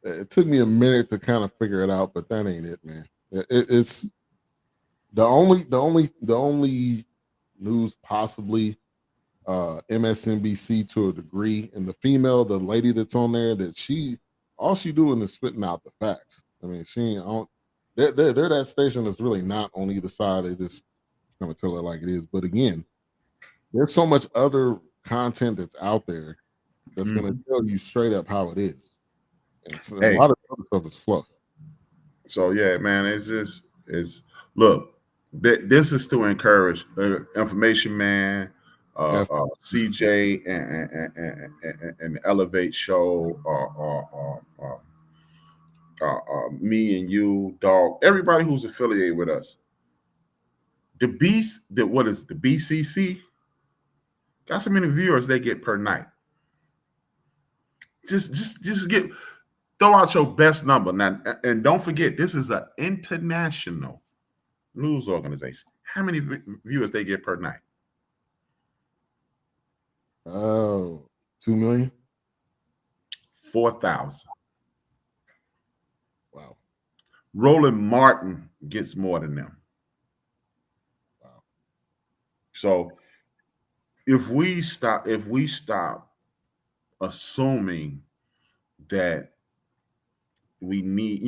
a minute to kind of figure it out, but that ain't it, man. It's the only news possibly MSNBC to a degree, and the lady that's on there, that all she doing is spitting out the facts. I mean, she ain't on. They're that station that's really not on either side. They just gonna tell it like it is. But again, there's so much other content that's out there that's gonna tell you straight up how it is. And a lot of other stuff is fluff. So yeah, man, look. This is to encourage Information Man, CJ, and the Elevate Show, me and you, Dog, everybody who's affiliated with us. The BCC? Got so many viewers they get per night. Just throw out your best number now, and don't forget this is an international news organization. How many viewers they get per night? 2 million. 4,000. Wow. Roland Martin gets more than them. Wow. So if we stop assuming that we need,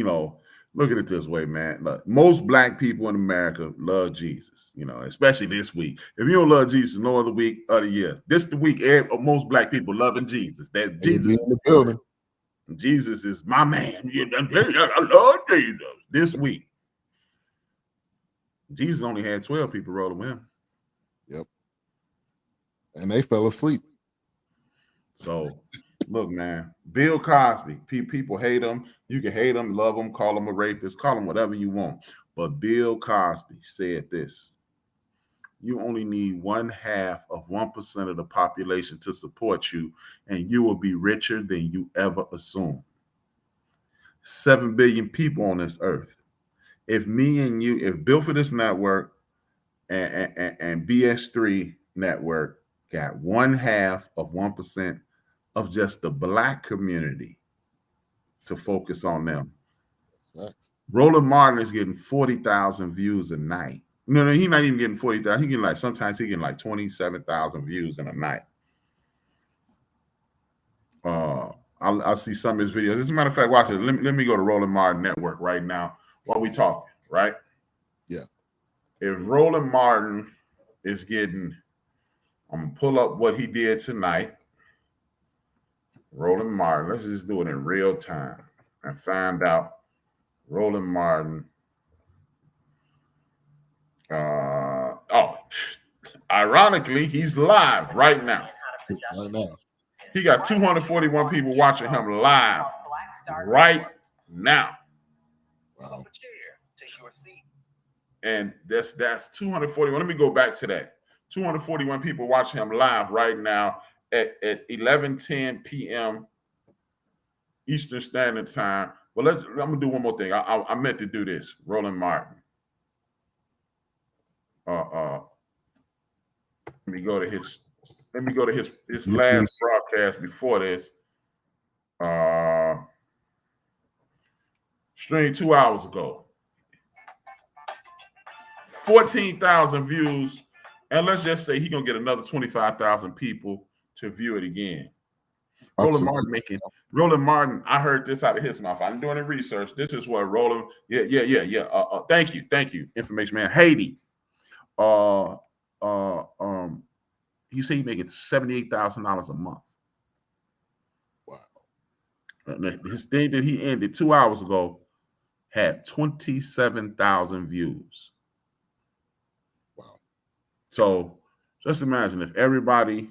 look at it this way, man. Look, most Black people in America love Jesus, especially this week. If you don't love Jesus, no other week of the year. This the week most Black people loving Jesus. That Jesus in the building. Jesus is my man. I love Jesus. This week, Jesus only had 12 people rolling with him. Yep. And they fell asleep. So, look, man, Bill Cosby, people hate him. You can hate him, love him, call him a rapist, call him whatever you want. But Bill Cosby said this: you only need 0.5% of the population to support you, and you will be richer than you ever assumed. 7 billion people on this earth. If me and you, if Built for This Network and BS3 Network got 0.5% of just the Black community to focus on them, Roland Martin is getting 40,000 views a night. No, he's not even getting 40,000. He getting sometimes he getting 27,000 views in a night. I'll see some of his videos. As a matter of fact, watch it. Let me go to Roland Martin Network right now while we talking, right? Yeah. If Roland Martin is getting, I'm gonna pull up what he did tonight. Roland Martin, let's just do it in real time and find out Roland Martin. Ironically, he's live right now. He got 241 people watching him live right now. Wow. And that's 241. Let me go back to that. 241 people watching him live right now at 11:10 p.m. Eastern Standard Time. Well, I'm gonna do one more thing. I meant to do this. Roland Martin. Let me go to his last broadcast before this. Streamed 2 hours ago. 14,000 views, and let's just say he's gonna get another 25,000 people to view it again. Roland Martin, I heard this out of his mouth. I'm doing the research. This is what Roland. Yeah. Thank you, information man. Haiti. He said he making $78,000 a month. Wow. And his thing that he ended 2 hours ago had 27,000 views. Wow. So just imagine if everybody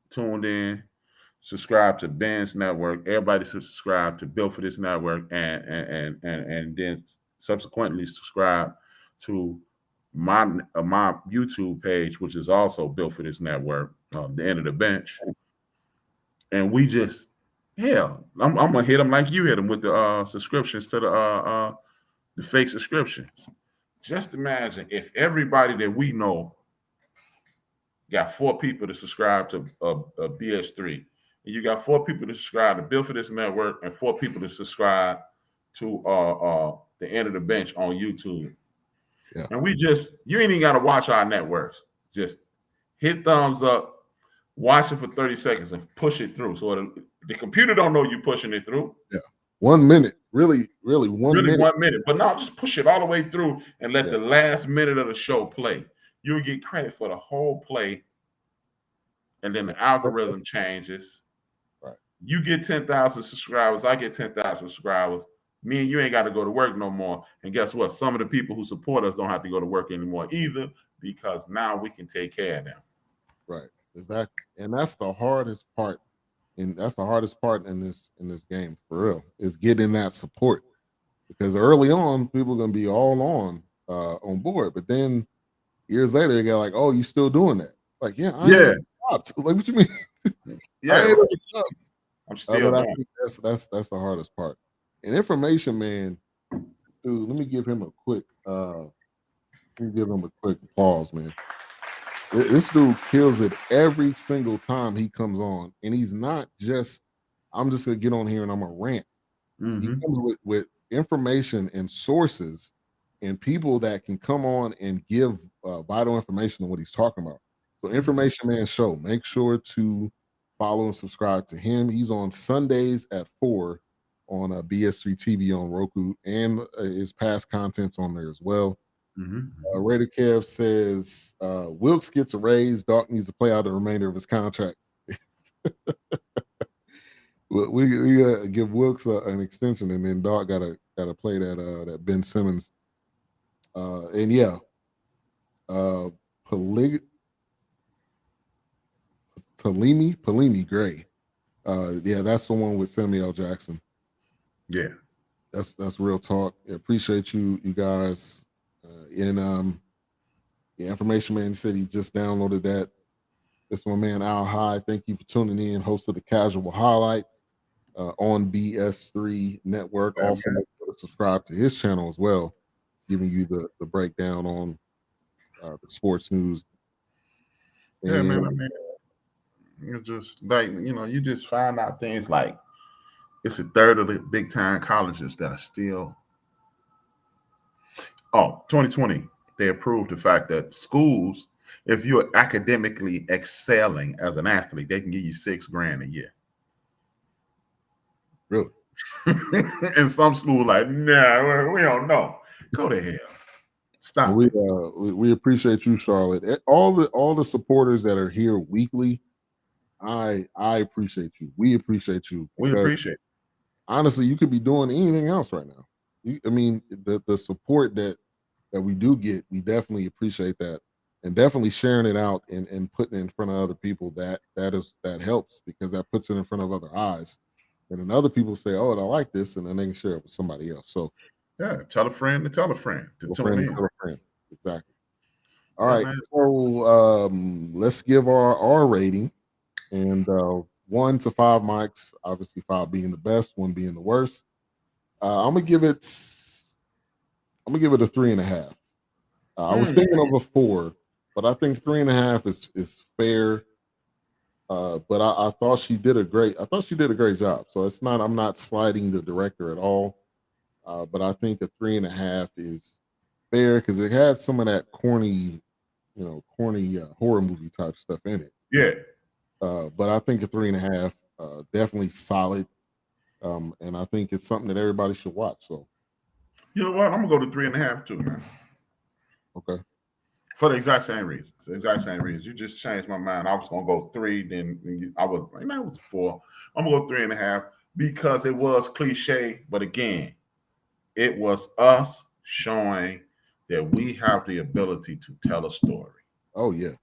tuned in, subscribed to Ben's network, everybody subscribed to Built for This Network, and then subsequently subscribe to my YouTube page, which is also Built for This Network, The End of the Bench. And we just, I'm gonna hit them like you hit them with the subscriptions to the fake subscriptions. Just imagine if everybody that we know got 4 people to subscribe to BS3, and you got 4 people to subscribe to Built for This Network, and 4 people to subscribe to The End of the Bench on YouTube. Yeah. And you ain't even got to watch our networks. Just hit thumbs up, watch it for 30 seconds, and push it through. So the computer don't know you pushing it through. Yeah. 1 minute. Really 1 minute. 1 minute. But now just push it all the way through and let the last minute of the show play. You'll get credit for the whole play. And then the algorithm changes. Right. You get 10,000 subscribers. I get 10,000 subscribers. Me and you ain't got to go to work no more. And guess what? Some of the people who support us don't have to go to work anymore either, because now we can take care of them. Right. Exactly. And that's the hardest part. And that's the hardest part in this game, for real, is getting that support. Because early on, people are gonna be all on board. But then years later, they got like, oh, you still doing that? Like, yeah, I ain't stopped. Like, what you mean? Yeah, I'm still I think that's the hardest part. And information man, dude, let me give him a quick applause, man. This dude kills it every single time he comes on, and he's not just, I'm just gonna get on here and I'm gonna rant. Mm-hmm. He comes with information and sources and people that can come on and give vital information on what he's talking about. So Information Man Show, make sure to follow and subscribe to him. He's on Sundays at 4 on BS3 TV on Roku, and his past content's on there as well. Mm-hmm. Raider Kev says Wilkes gets a raise. Doc needs to play out the remainder of his contract. we give Wilkes an extension, and then Doc gotta play that Ben Simmons. And yeah, Palimi Gray. Yeah, that's the one with Samuel L. Jackson. Yeah. That's real talk. Appreciate you guys. The information man said he just downloaded that. This my man Al High. Thank you for tuning in. Host of the Casual Highlight on BS3 Network. Yeah, Also, make sure to subscribe to his channel as well, giving you the breakdown on the sports news. Yeah, man. I mean, it's just like, you just find out things like it's a third of the big time colleges that are still. 2020, they approved the fact that schools, if you're academically excelling as an athlete, they can give you $6,000 a year. Really? And some schools like, nah, we don't know. Go to hell. Stop. We appreciate you, Charlotte. All the supporters that are here weekly. I appreciate you. We appreciate you. We appreciate it. Honestly, you could be doing anything else right now. The support that we do get, we definitely appreciate that, and definitely sharing it out and putting it in front of other people. That helps, because that puts it in front of other eyes, and then other people say, "Oh, I like this," and then they can share it with somebody else. So yeah, tell a friend to tell a friend to tune in. Tell a friend. Exactly. All right, man. So let's give our R rating, and 1 to 5 mics. Obviously, 5 being the best, 1 being the worst. I'm gonna give it a 3.5. I was thinking of a 4, but I think 3.5 is fair. But I thought she did a great job. So it's not, I'm not sliding the director at all. But I think a 3.5 is fair, because it had some of that corny horror movie type stuff in it. Yeah. But I think a 3.5 definitely solid. And I think it's something that everybody should watch. So you know what? I'm gonna go to 3.5 too, man. Okay. For the exact same reasons. You just changed my mind. I was gonna go 3, then it was 4. I'm gonna go 3.5 because it was cliche, but again, it was us showing that we have the ability to tell a story. Oh yeah.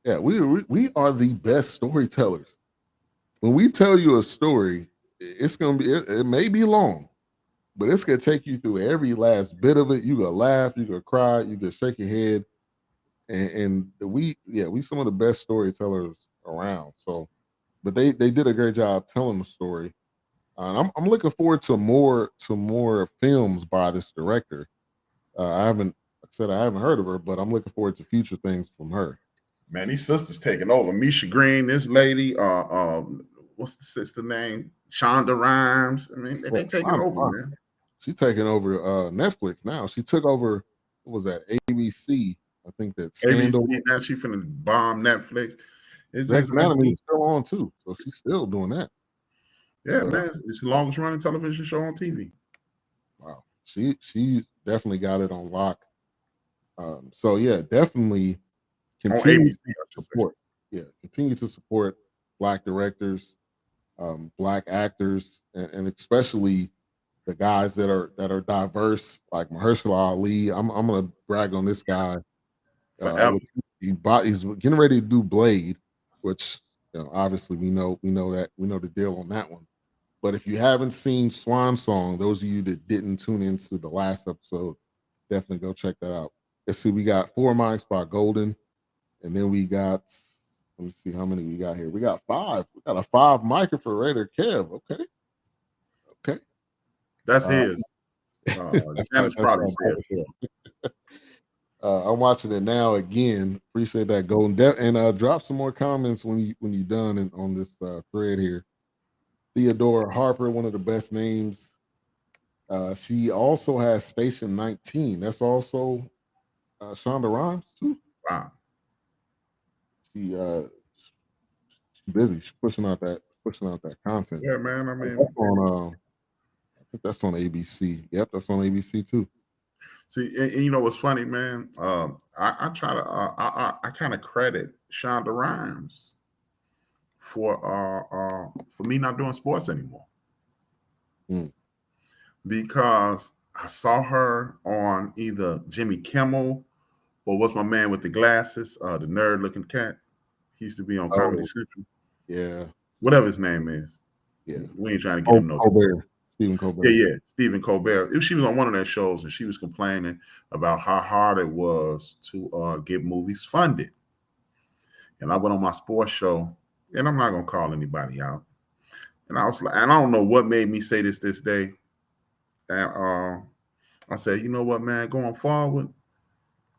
Yeah, we are the best storytellers. When we tell you a story, it's gonna be, it may be long, but it's gonna take you through every last bit of it. You gonna laugh, you gonna cry, you gonna shake your head, and we some of the best storytellers around. So, but they did a great job telling the story, and I'm looking forward to more films by this director. I haven't heard of her, but I'm looking forward to future things from her. Man, these sisters taking over. Misha Green, this lady, what's the sister name? Shonda Rhimes. I mean, they taking over, man. She's taking over Netflix now. She took over, what was that, ABC? I think that Scandal. ABC, now she finna bomb Netflix. Grey's Anatomy is still on too, so she's still doing that. Yeah, but, man, it's the longest running television show on TV. Wow, she definitely got it on lock. So yeah, definitely continue to support. Yeah, continue to support Black directors, Black actors, and especially the guys that are diverse, like Mahershala Ali. I'm gonna brag on this guy. He's getting ready to do Blade, which obviously we know the deal on that one. But if you haven't seen Swan Song, those of you that didn't tune into the last episode, definitely go check that out. Let's see, we got 4 mics by Golden, and then we got, let me see how many we got here. We got 5. We got a 5 mic for Raider Kev. Okay. That's his. That's probably his. I'm watching it now again. Appreciate that, Golden. And drop some more comments when you're done on this thread here. Theodora Harper, one of the best names. She also has Station 19. That's also Shonda Rhimes too. Wow. She's busy. She's pushing out that content. Yeah, man. I mean, I think that's on ABC. Yep, that's on ABC too. See, and you know what's funny, man? I try to I kind of credit Shonda Rhimes for me not doing sports anymore, because I saw her on either Jimmy Kimmel or what's my man with the glasses, the nerd looking cat. He used to be on Comedy Central. Yeah, whatever his name is. Yeah, we ain't trying to get him no. Stephen Colbert. Yeah, Stephen Colbert. She was on one of their shows, and she was complaining about how hard it was to get movies funded. And I went on my sports show, and I'm not gonna call anybody out. And I was like, and I don't know what made me say this day. And I said, you know what, man, going forward,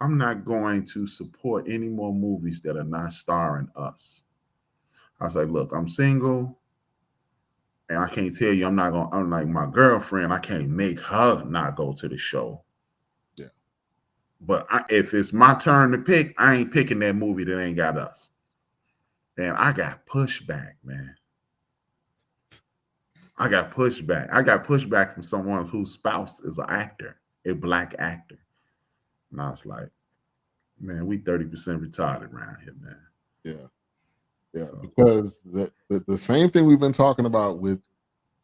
I'm not going to support any more movies that are not starring us. I was like, look, I'm single. And I can't tell you, I'm like my girlfriend, I can't make her not go to the show. Yeah. But if it's my turn to pick, I ain't picking that movie that ain't got us. And I got pushback, man. I got pushback from someone whose spouse is an actor, a black actor. And I was like, man, we 30% retarded around here, man. Yeah. Yeah, so, because the same thing we've been talking about with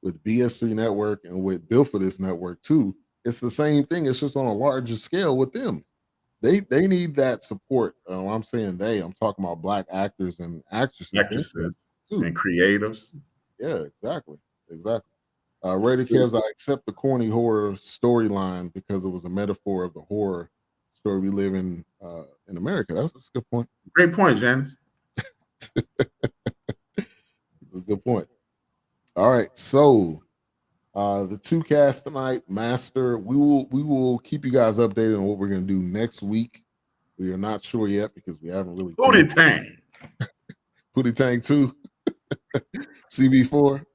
BS3 Network and with Built for This Network too, it's the same thing. It's just on a larger scale with them. They need that support. I'm saying I'm talking about black actors and actresses too. And creatives. Yeah, exactly. Rated Kevs, I accept the corny horror storyline because it was a metaphor of the horror story we live in America. That's a good point. Great point, Janice. A good point. All right, so the two casts tonight, Master. We will keep you guys updated on what we're gonna do next week. We are not sure yet because we haven't really. Pootie Tang. Pootie Tang 2. CB4.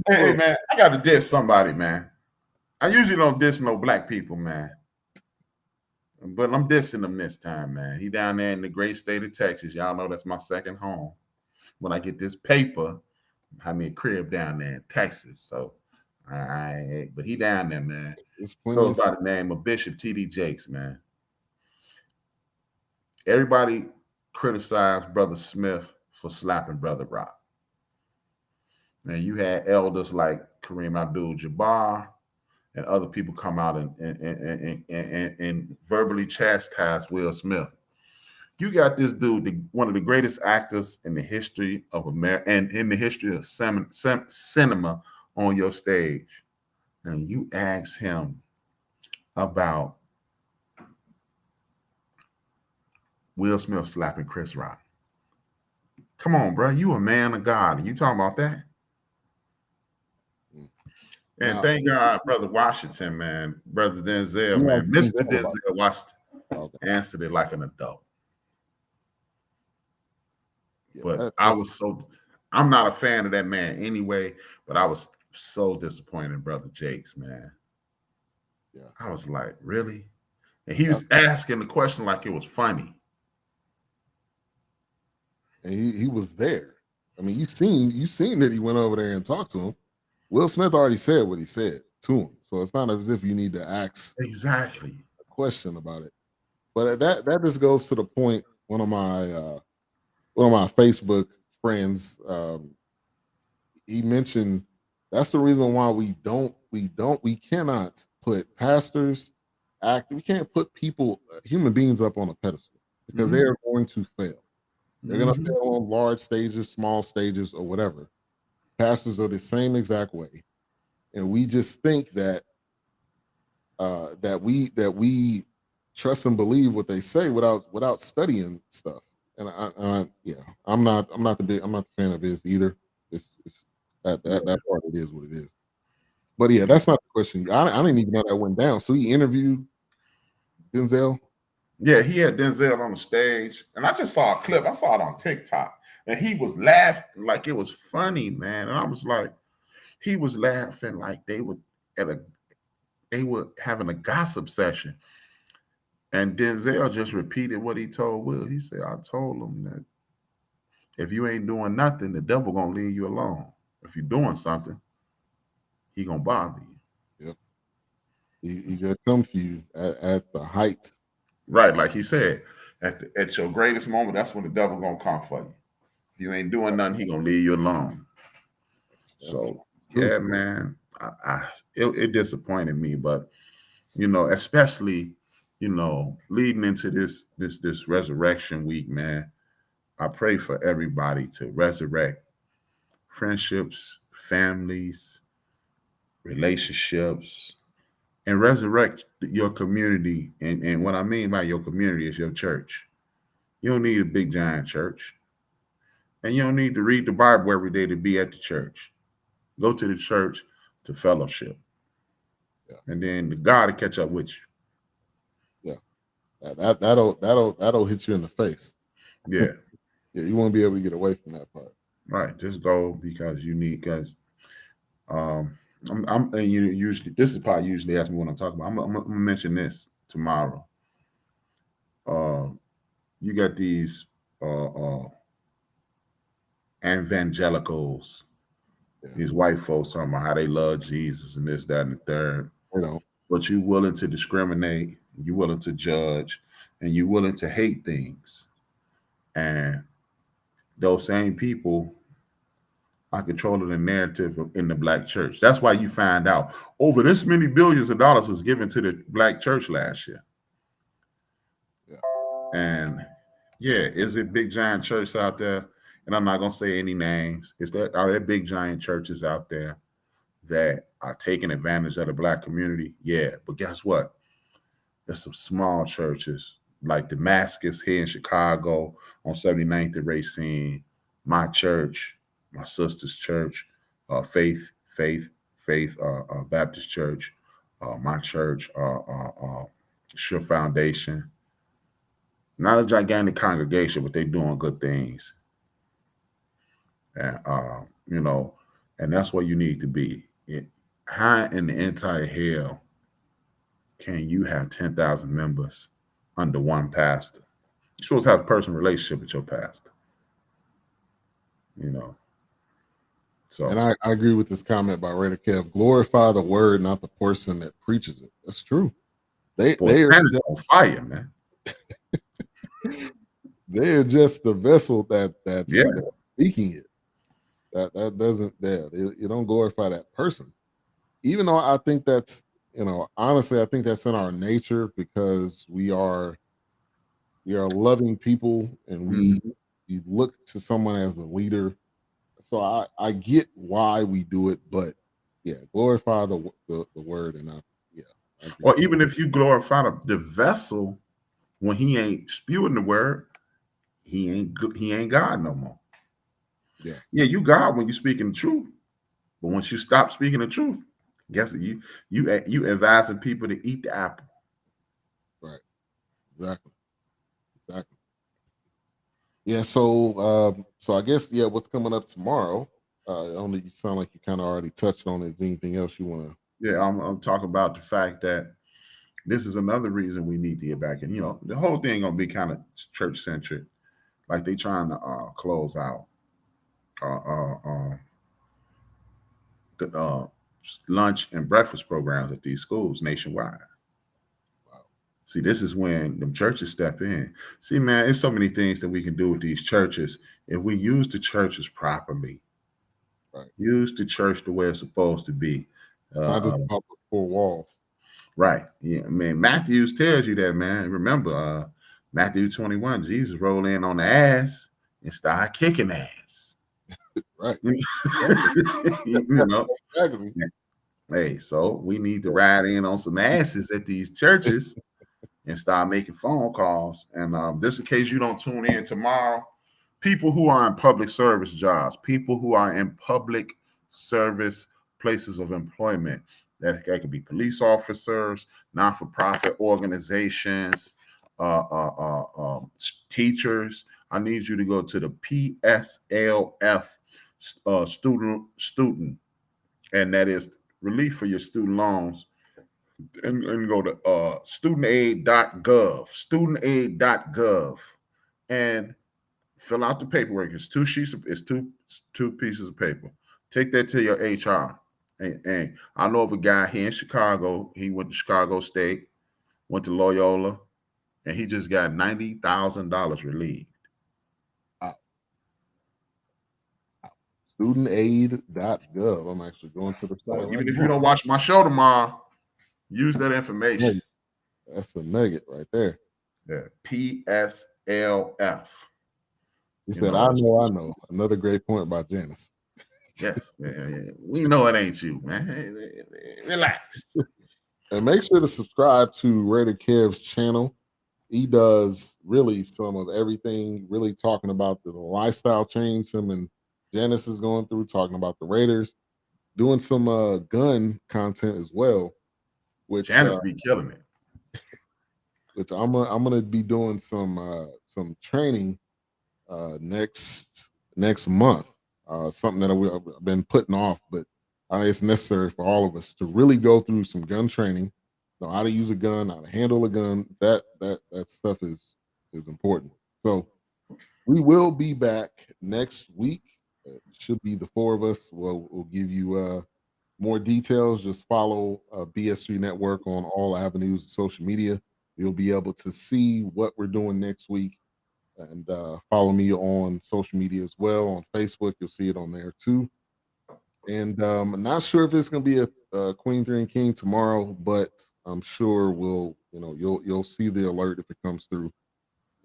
Hey, man, I got to diss somebody, man. I usually don't diss no black people, man. But I'm dissing them this time, man. He down there in the great state of Texas. Y'all know that's my second home. When I get this paper, I mean, a crib down there in Texas. So, but he down there, man. Goes by the name of Bishop T.D. Jakes, man. Everybody criticized Brother Smith for slapping Brother Rock. And you had elders like Kareem Abdul-Jabbar and other people come out and verbally chastise Will Smith. You got this dude, one of the greatest actors in the history of America and in the history of cinema on your stage. And you ask him about Will Smith slapping Chris Rock. Come on, bro. You a man of God. Are you talking about that? And thank God, Brother Washington, man, Brother Denzel, man, Mr. Denzel Washington answered it like an adult. Yeah, but I'm not a fan of that man anyway, but I was so disappointed in Brother Jakes, man. Yeah. I was like, really? And he was asking the question like it was funny. And he was there. I mean, you seen that he went over there and talked to him. Will Smith already said what he said to him, so it's not as if you need to ask exactly a question about it. But that just goes to the point. One of my Facebook friends, he mentioned that's the reason why we cannot put pastors, we can't put people, human beings up on a pedestal because they are going to fail. They're going to fail on large stages, small stages, or whatever. Pastors are the same exact way, and we just think that that we trust and believe what they say without studying stuff. And I'm not the fan of his either. It's that part it is what it is. But yeah, that's not the question. I didn't even know that went down. So he interviewed Denzel. Yeah, he had Denzel on the stage, and I just saw a clip. I saw it on TikTok, and he was laughing like it was funny, man. And I was like, he was laughing like they were having a gossip session. And Denzel just repeated what he told Will. He said, I told him that if you ain't doing nothing, the devil gonna leave you alone. If you're doing something, he gonna bother you. Yep. He gonna come for you at the height. Right, like he said, at your greatest moment, that's when the devil gonna come for you. If you ain't doing nothing, he gonna leave you alone. So yeah, man, it disappointed me, but especially leading into this resurrection week, man. I pray for everybody to resurrect friendships, families, relationships, and resurrect your community. And what I mean by your community is your church. You don't need a big giant church. And you don't need to read the Bible every day to be at the church. Go to the church to fellowship. Yeah. And then God will catch up with you. Yeah. That'll hit you in the face. Yeah. Yeah, you won't be able to get away from that part. Right. Just go because you need, because I'm and you usually, this is probably usually ask me what I'm talking about. I'm gonna mention this tomorrow. You got these evangelicals, these white folks talking about how they love Jesus and this, that, and the third. You know, But you willing to discriminate, you willing to judge, and you willing to hate things. And those same people are controlling the narrative in the black church. That's why you find out over this many billions of dollars was given to the black church last year. Yeah. And yeah, is it big giant churches out there? And I'm not gonna say any names. Are there big giant churches out there that are taking advantage of the black community? Yeah, but guess what? There's some small churches like Damascus here in Chicago on 79th and Racine, my church, my sister's church, Faith Baptist Church, my church, Sure Foundation. Not a gigantic congregation, but they're doing good things. And and that's what you need to be. How in the entire hell can you have 10,000 members under one pastor? You're supposed to have a personal relationship with your pastor. So. And I agree with this comment by Raider Kev. Glorify the word, not the person that preaches it. That's true. They are on fire, man. They are just the vessel that's speaking it. That doesn't you don't glorify that person. Even though I think that's, honestly, I think that's in our nature because we are loving people and we look to someone as a leader. So I get why we do it, but yeah, glorify the word and not or even if you glorify the vessel when he ain't spewing the word, he ain't God no more. Yeah, you God when you speaking the truth, but once you stop speaking the truth, guess what? You advising people to eat the apple. Right. Exactly. Yeah. So I guess what's coming up tomorrow? Only you sound like you kind of already touched on it. Is anything else you want to? Yeah, I'm talking about the fact that this is another reason we need to get back in. The whole thing gonna be kind of church centric, like they trying to close out the lunch and breakfast programs at these schools nationwide. Wow. See, this is when them churches step in. See, man, there's so many things that we can do with these churches if we use the churches properly. Right. Use the church the way it's supposed to be. Not just public 4 walls. Right. Yeah. I mean, Matthews tells you that, man. Remember, Matthew 21, Jesus rolled in on the ass and started kicking ass. Right. Exactly. Hey, so we need to ride in on some asses at these churches and start making phone calls. And just in case you don't tune in tomorrow, people who are in public service jobs, people who are in public service places of employment, that could be police officers, not-for-profit organizations, teachers. I need you to go to the PSLF student, and that is relief for your student loans, and go to studentaid.gov, and fill out the paperwork. It's two pieces of paper. Take that to your HR. And I know of a guy here in Chicago. He went to Chicago State, went to Loyola, and he just got $90,000 relieved. Studentaid.gov. I'm actually going to the site. Even if you don't watch my show tomorrow, use that information. That's a nugget right there. Yeah, PSLF. He said, I know. Another great point by Janice. Yes. We know it ain't you, man. Relax. And make sure to subscribe to Raider Kev's channel. He does really some of everything, really talking about the lifestyle change him and Janice is going through, talking about the Raiders, doing some gun content as well, which Janice be killing it. Which I'm gonna be doing some training next month. Something that I've been putting off, but it's necessary for all of us to really go through some gun training, know how to use a gun, how to handle a gun. That stuff is important. So we will be back next week. It should be the four of us. We'll give you more details. Just follow BS3 Network on all avenues of social media. You'll be able to see what we're doing next week. And follow me on social media as well. On Facebook, you'll see it on there too. And I'm not sure if it's going to be a Queen 3 and King tomorrow, but I'm sure you'll see the alert if it comes through.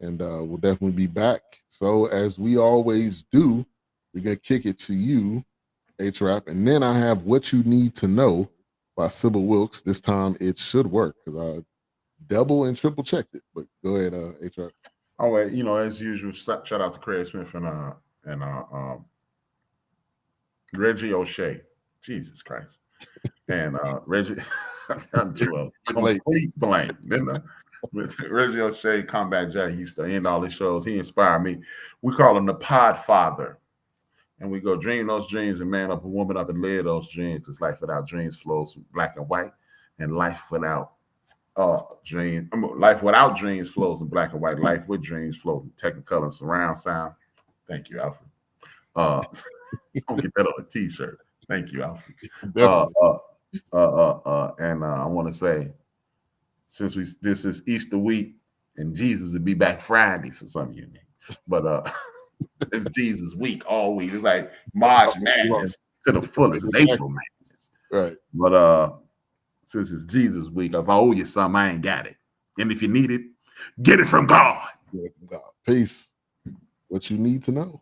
And we'll definitely be back. So as we always do, we're going to kick it to you, H-Rap. And then I have What You Need to Know by Sybil Wilkes. This time it should work because I double and triple checked it. But go ahead, H-Rap. Oh, well, as usual, shout out to Craig Smith and Reggie O'Shea. Jesus Christ. And Reggie, complete blank, didn't I? With Reggie O'Shea, Combat Jack, he used to end all his shows. He inspired me. We call him the Pod Father. And we go dream those dreams and man up a woman up and live those dreams. Because life without dreams flows from black and white, and life without life without dreams flows in black and white. Life with dreams flows in technicolor and surround sound. Thank you, Alfred. I'll get that on a t-shirt. Thank you, Alfred. And I want to say, since this is Easter week and Jesus will be back Friday for some of you, but it's Jesus week all week. It's like March Madness to the fullest. It's April Madness, right? But since it's Jesus week, if I owe you something, I ain't got it. And if you need it, get it from God. Peace. What you need to know.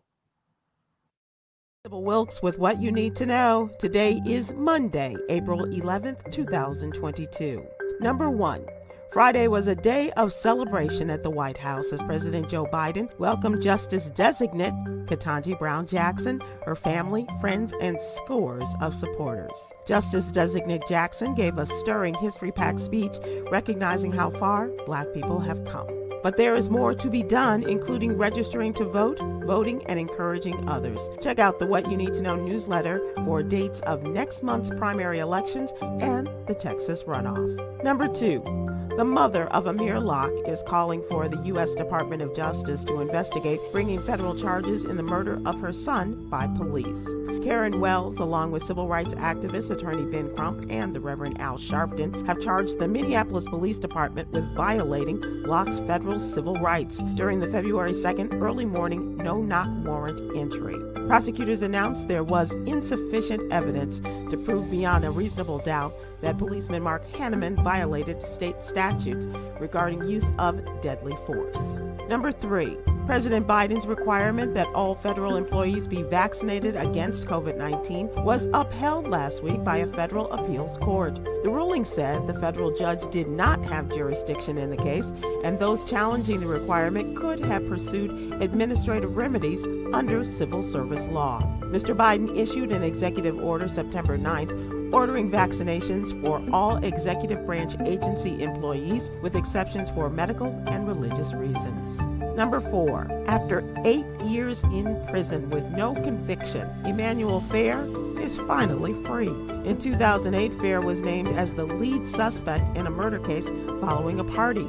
Sybil Wilkes with What You Need to Know. Today is Monday, April 11th, 2022. Number 1. Friday was a day of celebration at the White House as President Joe Biden welcomed Justice Designate Ketanji Brown Jackson, her family, friends, and scores of supporters. Justice Designate Jackson gave a stirring history-packed speech recognizing how far Black people have come. But there is more to be done, including registering to vote, voting, and encouraging others. Check out the What You Need to Know newsletter for dates of next month's primary elections and the Texas runoff. Number 2. The mother of Amir Locke is calling for the U.S. Department of Justice to investigate bringing federal charges in the murder of her son by police. Karen Wells, along with civil rights activist attorney Ben Crump and the Reverend Al Sharpton, have charged the Minneapolis Police Department with violating Locke's federal civil rights during the February 2nd early morning no-knock warrant entry. Prosecutors announced there was insufficient evidence to prove beyond a reasonable doubt that policeman Mark Hanneman violated state statutes regarding use of deadly force. Number 3. President Biden's requirement that all federal employees be vaccinated against COVID-19 was upheld last week by a federal appeals court. The ruling said the federal judge did not have jurisdiction in the case, and those challenging the requirement could have pursued administrative remedies under civil service law. Mr. Biden issued an executive order September 9th ordering vaccinations for all executive branch agency employees, with exceptions for medical and religious reasons. Number 4. After 8 years in prison with no conviction, Emmanuel Fair is finally free. In 2008, Fair was named as the lead suspect in a murder case following a party.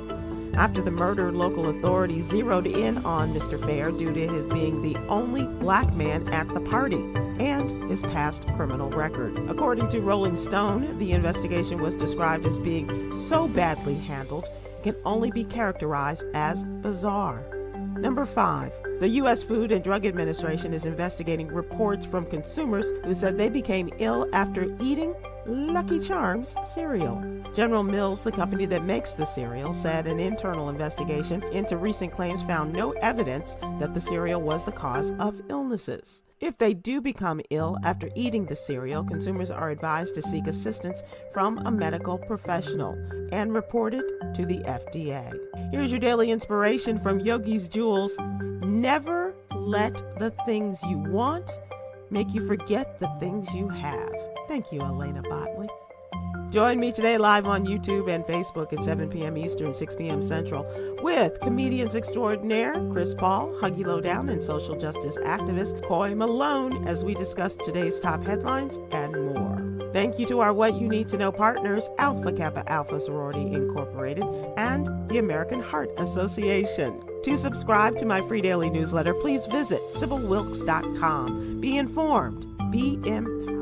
After the murder, local authorities zeroed in on Mr. Fair due to his being the only Black man at the party and his past criminal record. According to Rolling Stone, the investigation was described as being so badly handled, it can only be characterized as bizarre. Number 5. The U.S. Food and Drug Administration is investigating reports from consumers who said they became ill after eating Lucky Charms cereal. General Mills, the company that makes the cereal, said an internal investigation into recent claims found no evidence that the cereal was the cause of illnesses. If they do become ill after eating the cereal, consumers are advised to seek assistance from a medical professional and report it to the FDA. Here's your daily inspiration from Yogi's Jewels. Never let the things you want make you forget the things you have. Thank you, Elena Botley. Join me today live on YouTube and Facebook at 7 p.m. Eastern, 6 p.m. Central with comedians extraordinaire Chris Paul, Huggy Lowdown, and social justice activist Coy Malone as we discuss today's top headlines and more. Thank you to our What You Need to Know partners, Alpha Kappa Alpha Sorority Incorporated and the American Heart Association. To subscribe to my free daily newsletter, please visit SibylWilkes.com. Be informed, be empowered.